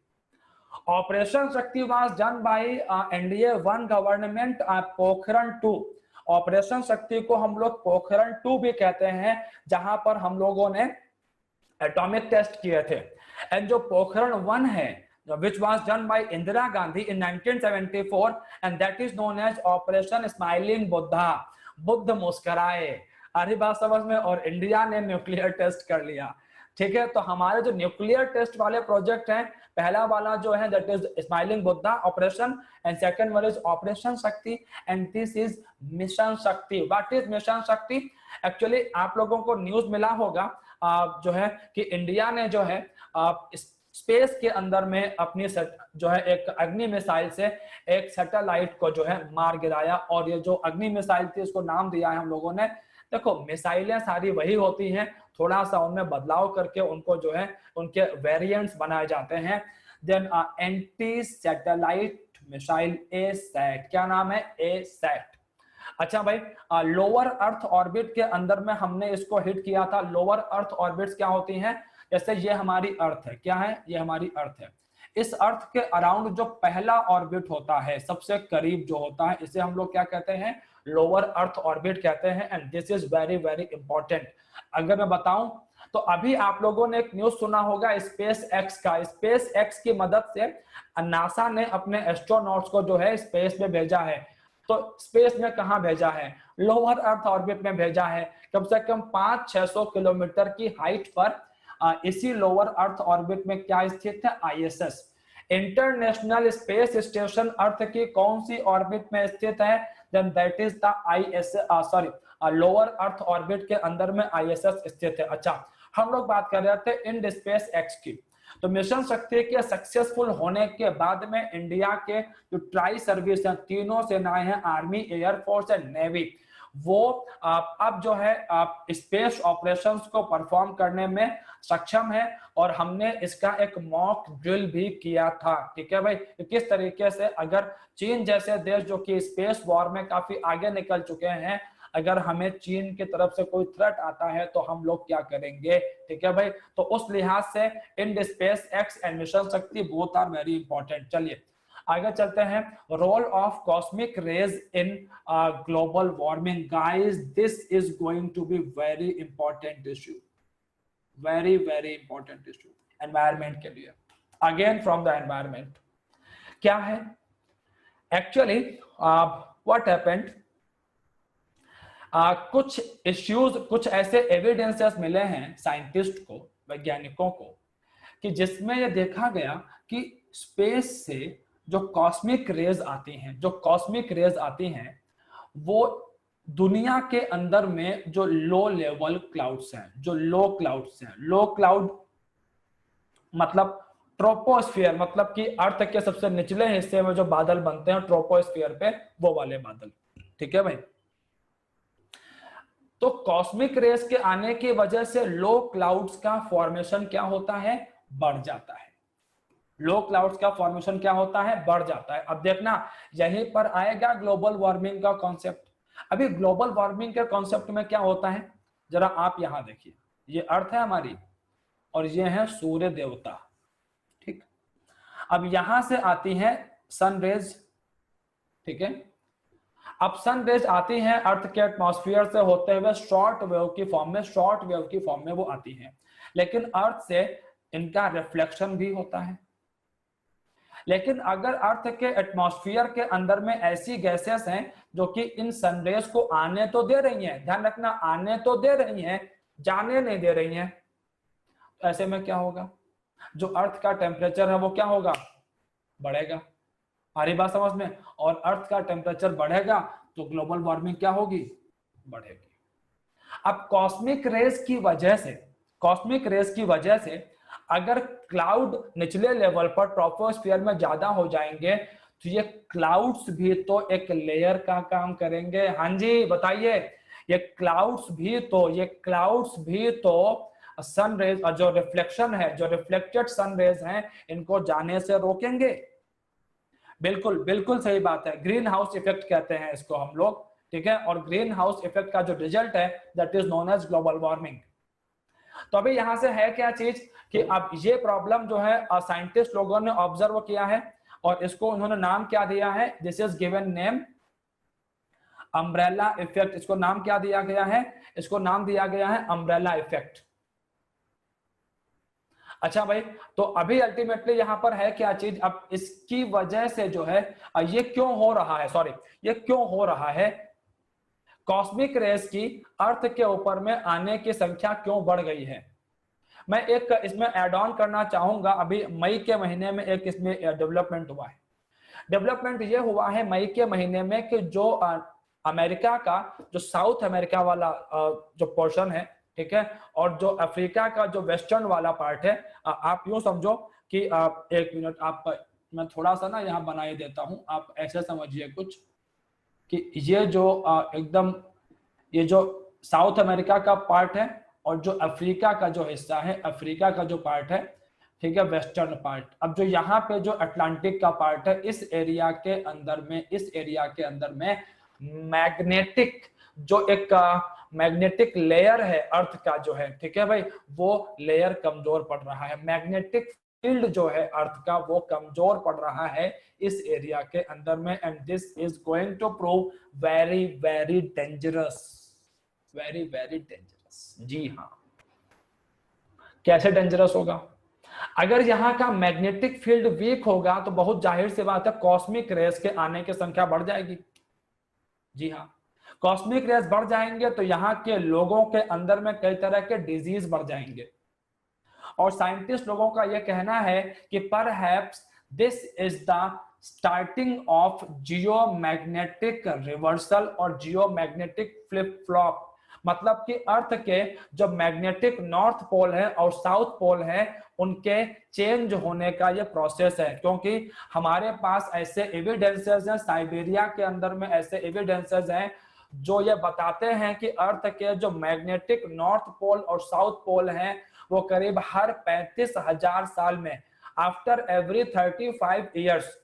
Operation Shakti was done by NDA 1 government Pokhran 2। Operation Shakti को हम लोग पोखरण 2 भी कहते हैं, जहां पर हम लोगों ने एटॉमिक टेस्ट किए थे। एंड जो पोखरण 1 है, which was done by Indira Gandhi in 1974, and that is known as Operation Smiling Buddha। Buddha मुस्कुराए, अरे बात समझ में। और इंडिया ने न्यूक्लियर टेस्ट कर लिया, ठीक है। तो हमारे जो न्यूक्लियर टेस्ट वाले प्रोजेक्ट हैं, पहला वाला जो है that is smiling Buddha operation, and second one is operation Shakti, and this is mission शक्ति। व्हाट इज मिशन शक्ति? एक्चुअली आप लोगों को न्यूज मिला होगा जो है कि इंडिया ने जो है स्पेस के अंदर में अपनी जो है एक अग्नि मिसाइल से एक सैटेलाइट को जो है मार गिराया। और ये जो अग्नि मिसाइल थी, उसको नाम दिया है हम लोगों ने। देखो, मिसाइलें सारी वही होती हैं, थोड़ा सा उनमें बदलाव करके उनको जो है उनके वेरिएंट्स बनाए जाते हैं। देन एंटी सैटेलाइट मिसाइल ए सैट, क्या नाम है? ए सैट। अच्छा भाई, लोअर अर्थ ऑर्बिट के अंदर में हमने इसको हिट किया था। लोअर अर्थ ऑर्बिट्स क्या होती हैं? जैसे ये हमारी अर्थ है, क्या है? ये हमारी अर्थ है। इस अर्थ के अराउंड जो पहला ऑर्बिट होता है, सबसे करीब जो होता है, इसे हम लोग क्या कहते हैं? लोअर अर्थ ऑर्बिट कहते हैं। And this is very very important. अगर मैं बताऊं तो अभी आप लोगों ने एक न्यूज सुना होगा स्पेस एक्स का। स्पेस एक्स की मदद से नासा ने अपने एस्ट्रोनॉट्स को जो है स्पेस में भेजा है। तो स्पेस में कहां भेजा है? लोअर अर्थ ऑर्बिट में भेजा है। कम से कम 500-600 किलोमीटर की हाइट पर इसी लोअर अर्थ ऑर्बिट में क्या स्थित है? ISS, international space station earth की कौन सी ऑर्बिट में स्थित है? Then that is the ISS, lower earth orbit के अंदर में आईएसएस स्थित है। अच्छा, हम लोग बात कर रहे थे इंड स्पेस एक्स की। तो मिशन शक्ति के सक्सेसफुल होने के बाद में इंडिया के जो ट्राई सर्विस है, तीनों सेनाएं हैं, आर्मी, एयरफोर्स एंड नेवी, वो अब जो है स्पेस ऑपरेशंस को परफॉर्म करने में सक्षम है। और हमने इसका एक मॉक ड्रिल भी किया था, ठीक है भाई। तो किस तरीके से अगर चीन जैसे देश जो कि स्पेस वॉर में काफी आगे निकल चुके हैं, अगर हमें चीन की तरफ से कोई थ्रेट आता है तो हम लोग क्या करेंगे, ठीक है भाई। तो उस लिहाज से IndSpaceX and mission Shakti both are very important. चलिए आगे चलते हैं। Role of cosmic rays in global warming. Guys, this is going to be very important issue, very very important issue environment के लिए। अगेन फ्रॉम द एनवायरमेंट, क्या है actually what happened, कुछ issues, कुछ ऐसे एविडेंसेस मिले हैं साइंटिस्ट को, वैज्ञानिकों को, कि जिसमें यह देखा गया कि स्पेस से जो कॉस्मिक रेज आती हैं, जो कॉस्मिक रेज आती हैं, वो दुनिया के अंदर में जो लो लेवल क्लाउड्स हैं, जो लो क्लाउड्स हैं, लो क्लाउड मतलब ट्रोपोस्फियर, मतलब कि अर्थ के सबसे निचले हिस्से में जो बादल बनते हैं ट्रोपोस्फियर पे, वो वाले बादल, ठीक है भाई। तो कॉस्मिक रेस के आने की वजह से लो क्लाउड्स का फॉर्मेशन क्या होता है? बढ़ जाता है। लो क्लाउड्स का फॉर्मेशन क्या होता है? बढ़ जाता है। अब देखना, यहीं पर आएगा ग्लोबल वार्मिंग का कॉन्सेप्ट। अभी ग्लोबल वार्मिंग के कॉन्सेप्ट में क्या होता है, जरा आप यहां देखिए। ये अर्थ है हमारी और ये है सूर्य देवता, ठीक। अब यहां से आती है सन रेज, ठीक है। अब सन रेज आती हैं अर्थ के एटमॉस्फेयर से होते हुए शॉर्ट वेव की फॉर्म में, शॉर्ट वेव की फॉर्म में वो आती हैं। लेकिन अर्थ से इनका रिफ्लेक्शन भी होता है। लेकिन अगर अर्थ के एटमॉस्फेयर के अंदर में ऐसी गैसेस हैं जो कि इन सनरेज को आने तो दे रही हैं, ध्यान रखना, आने तो दे रही हैं, जाने नहीं दे रही हैं, तो ऐसे में क्या होगा? जो अर्थ का टेम्परेचर है वो क्या होगा? बढ़ेगा। आ रही बात समझ में? और अर्थ का टेम्परेचर बढ़ेगा तो ग्लोबल वार्मिंग क्या होगी? बढ़ेगी। अब कॉस्मिक रेज की वजह से, कॉस्मिक रेज की वजह से अगर क्लाउड निचले लेवल पर ट्रोपोस्फियर में ज्यादा हो जाएंगे तो ये क्लाउड्स भी तो एक लेयर का काम करेंगे। हाँ जी बताइए, ये क्लाउड्स भी तो सन रेज, जो रिफ्लेक्शन है, जो रिफ्लेक्टेड सन रेज हैं, इनको जाने से रोकेंगे। बिल्कुल बिल्कुल सही बात है, ग्रीन हाउस इफेक्ट कहते हैं इसको हम लोग, ठीक है। और ग्रीन हाउस इफेक्ट का जो रिजल्ट है that is known as global warming. तो अभी यहां से है क्या चीज कि अब ये प्रॉब्लम जो है साइंटिस्ट लोगों ने ऑब्जर्व किया है और इसको उन्होंने नाम क्या दिया है, this is given name umbrella effect. इसको नाम क्या दिया गया है, इसको नाम दिया गया है अम्ब्रेला इफेक्ट। अच्छा भाई, तो अभी अल्टीमेटली यहां पर है क्या चीज, अब इसकी वजह से जो है ये क्यों हो रहा है, सॉरी ये क्यों हो रहा है, कॉस्मिक रेस की अर्थ के ऊपर में आने की संख्या क्यों बढ़ गई है। मैं एक इसमें ऐड ऑन करना चाहूंगा, अभी मई के महीने में एक इसमें डेवलपमेंट हुआ है। डेवलपमेंट ये हुआ है मई के महीने में कि जो अमेरिका का जो साउथ अमेरिका वाला जो पोर्शन है, ठीक है, और जो अफ्रीका का जो वेस्टर्न वाला पार्ट है, आप यूं समझो कि एक मिनट आप, मैं थोड़ा सा ना यहाँ बनाई देता हूं, आप ऐसे समझिए कुछ कि ये जो एकदम ये जो साउथ अमेरिका का पार्ट है और जो अफ्रीका का जो हिस्सा है, अफ्रीका का जो पार्ट है, ठीक है, वेस्टर्न पार्ट। अब जो यहाँ पे जो अटलांटिक का पार्ट है, इस एरिया के अंदर में मैग्नेटिक जो एक मैग्नेटिक लेयर है अर्थ का जो है, ठीक है भाई, वो लेयर कमजोर पड़ रहा है। मैग्नेटिक फील्ड जो है अर्थ का वो कमजोर पड़ रहा है इस एरिया के अंदर में, and this is going to prove very very dangerous, very very dangerous. जी हाँ, कैसे डेंजरस होगा, अगर यहाँ का मैग्नेटिक फील्ड वीक होगा तो बहुत जाहिर सी बात है कॉस्मिक रेस के आने की संख्या बढ़ जाएगी। जी हाँ, कॉस्मिक रेस बढ़ जाएंगे तो यहाँ के लोगों के अंदर में कई तरह के डिजीज बढ़ जाएंगे। और साइंटिस्ट लोगों का यह कहना है कि perhaps this is the starting of geomagnetic reversal और जियोमैग्नेटिक फ्लिप फ्लॉप। मतलब कि अर्थ के जो मैग्नेटिक नॉर्थ पोल है और साउथ पोल है उनके चेंज होने का ये प्रोसेस है, क्योंकि हमारे पास ऐसे एविडेंसेस हैं, साइबेरिया के अंदर में ऐसे एविडेंसेस हैं जो ये बताते हैं कि अर्थ के जो मैग्नेटिक नॉर्थ पोल और साउथ पोल हैं वो करीब हर 35,000 साल में, आफ्टर एवरी 35 ईयर्स,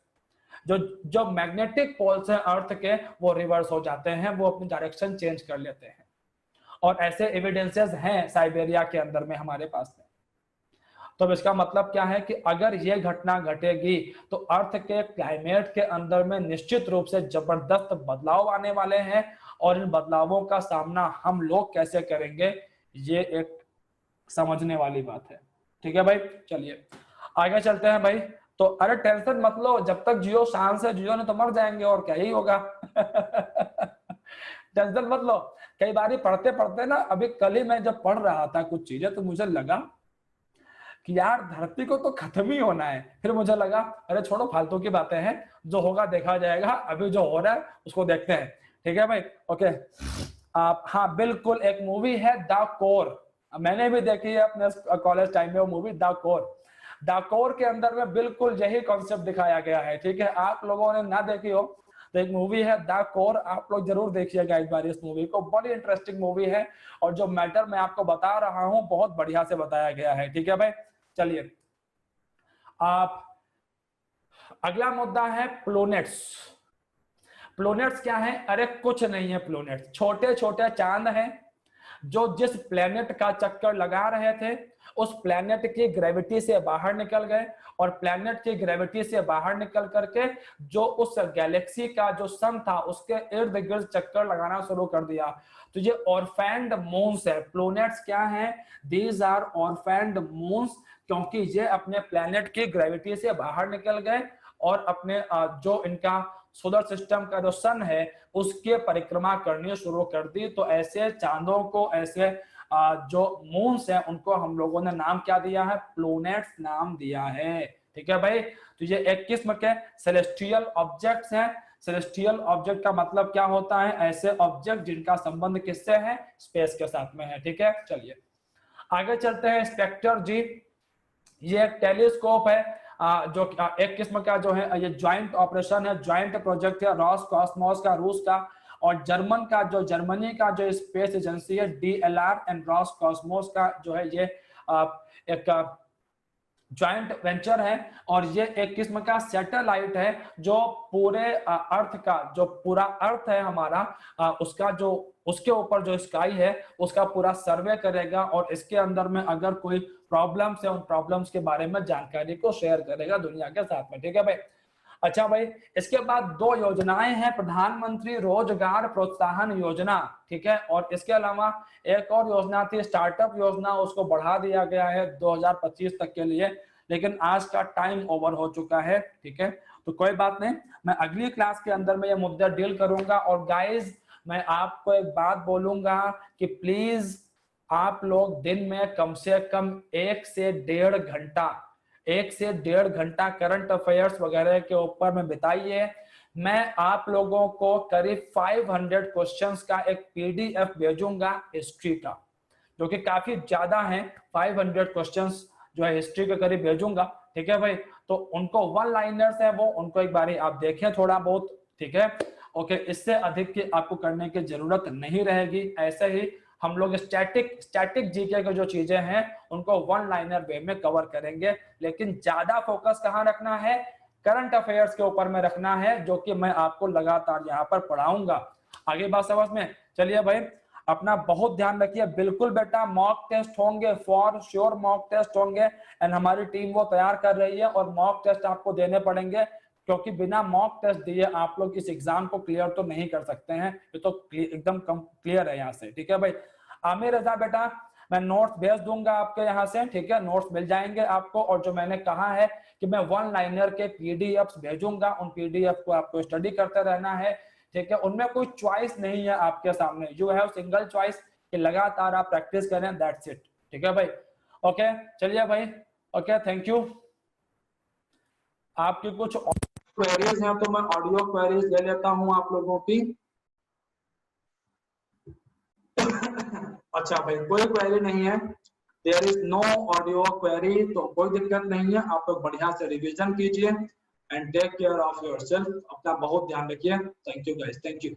जो मैग्नेटिक पोल्स हैं अर्थ के वो रिवर्स हो जाते हैं, वो अपनी डायरेक्शन चेंज कर लेते हैं। और ऐसे एविडेंसेस हैं साइबेरिया के अंदर में हमारे पास में। तो इसका मतलब क्या है कि अगर ये घटना घटेगी तो अर्थ के क्लाइमेट के अंदर में निश्चित रूप से जबरदस्त बदलाव आने वाले हैं, और इन बदलावों का सामना हम लोग कैसे करेंगे ये एक समझने वाली बात है। ठीक है भाई, चलिए आगे चलते हैं भाई। तो अरे टेंशन मत लो, जब तक जियो शान से जियो ने तो मर जाएंगे और क्या ही होगा। टेंशन मत लो। कई बार पढ़ते पढ़ते ना, अभी कल ही मैं जब पढ़ रहा था कुछ चीजें तो मुझे लगा कि यार धरती को तो खत्म ही होना है। फिर मुझे लगा अरे छोड़ो फालतू की बातें हैं, जो होगा देखा जाएगा, अभी जो हो रहा है उसको देखते हैं। ठीक है भाई, ओके। हाँ बिल्कुल, एक मूवी है द कोर, मैंने भी देखी है अपने कॉलेज टाइम में वो movie the core. The core के अंदर में बिल्कुल यही कॉन्सेप्ट दिखाया गया है। ठीक है, आप लोगों ने ना देखी हो तो एक मूवी है द कोर, आप लोग जरूर देखिएगा एक बार इस मूवी को, बड़ी इंटरेस्टिंग मूवी है और जो मैटर मैं आपको बता रहा हूं बहुत बढ़िया से बताया गया है। ठीक है भाई, चलिए आप अगला मुद्दा है प्लैनेट्स। प्लैनेट्स क्या है, अरे कुछ नहीं है, प्लैनेट्स छोटे छोटे चांद हैं जो जिस प्लेनेट का चक्कर लगा रहे थे उस प्लेनेट की ग्रेविटी से बाहर निकल गए, और प्लेनेट की ग्रेविटी से बाहर निकल करके जो उस गैलेक्सी का जो सन था उसके इर्द गिर्द चक्कर लगाना शुरू कर दिया। तो ये ऑर्फेंड मून्स है। प्लैनेट्स क्या है, दीज आर ऑर्फेंड मून्स, क्योंकि ये अपने प्लेनेट की ग्रेविटी से बाहर निकल गए और अपने जो इनका सोलर सिस्टम का जो सन है उसके परिक्रमा करनी शुरू कर दी। तो ऐसे चांदों को, ऐसे जो मून्स हैं उनको हम लोगों ने नाम क्या दिया है, प्लैनेट्स नाम दिया है। ठीक है भाई, तो ये एक किस्म के सेलेस्टियल ऑब्जेक्ट्स हैं। सेलेस्टियल ऑब्जेक्ट का मतलब क्या होता है, ऐसे ऑब्जेक्ट जिनका संबंध किससे है, स्पेस के साथ में है। ठीक है, चलिए आगे चलते हैं। स्पेक्टर जी, ये एक टेलीस्कोप है। जो एक किस्म का जो है ये ज्वाइंट ऑपरेशन है, ज्वाइंट प्रोजेक्ट है रॉसकॉस्मोस का रूस का, और जर्मनी का जो स्पेस एजेंसी है DLR एंड रॉसकॉस्मोस का जो है ये एक ज्वाइंट वेंचर है। और ये एक किस्म का सैटेलाइट है जो पूरे अर्थ का, जो पूरा अर्थ है हमारा, उसका जो उसके ऊपर जो स्काई है उसका पूरा सर्वे करेगा और इसके अंदर में अगर कोई प्रॉब्लम्स है उन प्रॉब्लम्स के बारे में जानकारी को शेयर करेगा दुनिया के साथ में। ठीक है भाई। अच्छा भाई, इसके बाद 2 योजनाएं हैं, प्रधानमंत्री रोजगार प्रोत्साहन योजना, ठीक है, और इसके अलावा एक और योजना थी स्टार्टअप योजना, उसको बढ़ा दिया गया है 2025 तक के लिए, लेकिन आज का टाइम ओवर हो चुका है। ठीक है, तो कोई बात नहीं, मैं अगली क्लास के अंदर में ये मुद्दा डील करूंगा। और गाइज मैं आपको एक बात बोलूंगा कि प्लीज आप लोग दिन में कम से कम 1 से 1.5 घंटा करंट अफेयर्स वगैरह के ऊपर में बिताइए। मैं आप लोगों को करीब 500 क्वेश्चंस का एक PDF भेजूंगा हिस्ट्री का, जो कि काफी ज्यादा है। 500 क्वेश्चंस जो है हिस्ट्री के करीब भेजूंगा। ठीक है भाई, तो उनको 1 लाइनर्स है वो, उनको एक बारी आप देखें थोड़ा बहुत। ठीक है, ओके, इससे अधिक की आपको करने की जरूरत नहीं रहेगी। ऐसे ही हम लोग स्टैटिक जीके के जो चीजें हैं उनको 1 लाइनर वे में कवर करेंगे, लेकिन ज्यादा फोकस कहाँ रखना है, करंट अफेयर्स के ऊपर में रखना है, जो कि मैं आपको लगातार यहाँ पर पढ़ाऊंगा। आगे बात समझ में। चलिए भाई, अपना बहुत ध्यान रखिए। बिल्कुल बेटा, मॉक टेस्ट होंगे, फॉर श्योर मॉक टेस्ट होंगे, एंड हमारी टीम वो तैयार कर रही है, और मॉक टेस्ट आपको देने पड़ेंगे, क्योंकि बिना मॉक टेस्ट दिए आप लोग इस एग्जाम को क्लियर तो नहीं कर सकते हैं। ये तो एकदम क्लियर है यहाँ से। ठीक है भाई। आमिर रजा बेटा, मैं नोट्स भेज दूंगा आपके यहाँ से। ठीक है, नोट्स मिल जाएंगे आपको, और जो मैंने कहा है कि मैं 1 लाइनर के PDFs भेजूंगा, उन PDF को आपको स्टडी करते रहना है। ठीक है, उनमें कोई चॉइस नहीं है आपके सामने, यू हैव सिंगल चॉइस कि लगातार आप प्रैक्टिस करें, दैट्स इट। ठीक है भाई, ओके, चलिए भाई, ओके, थैंक यू। आपकी कुछ क्वेरीज हैं तो मैं ऑडियो क्वेरीज ले लेता हूं आप लोगों की। अच्छा भाई, कोई क्वेरी नहीं है, there is no audio query, तो कोई दिक्कत नहीं है। आप लोग बढ़िया से रिवीजन कीजिए and take care of yourself. अपना बहुत ध्यान रखिए। Thank you guys, thank you.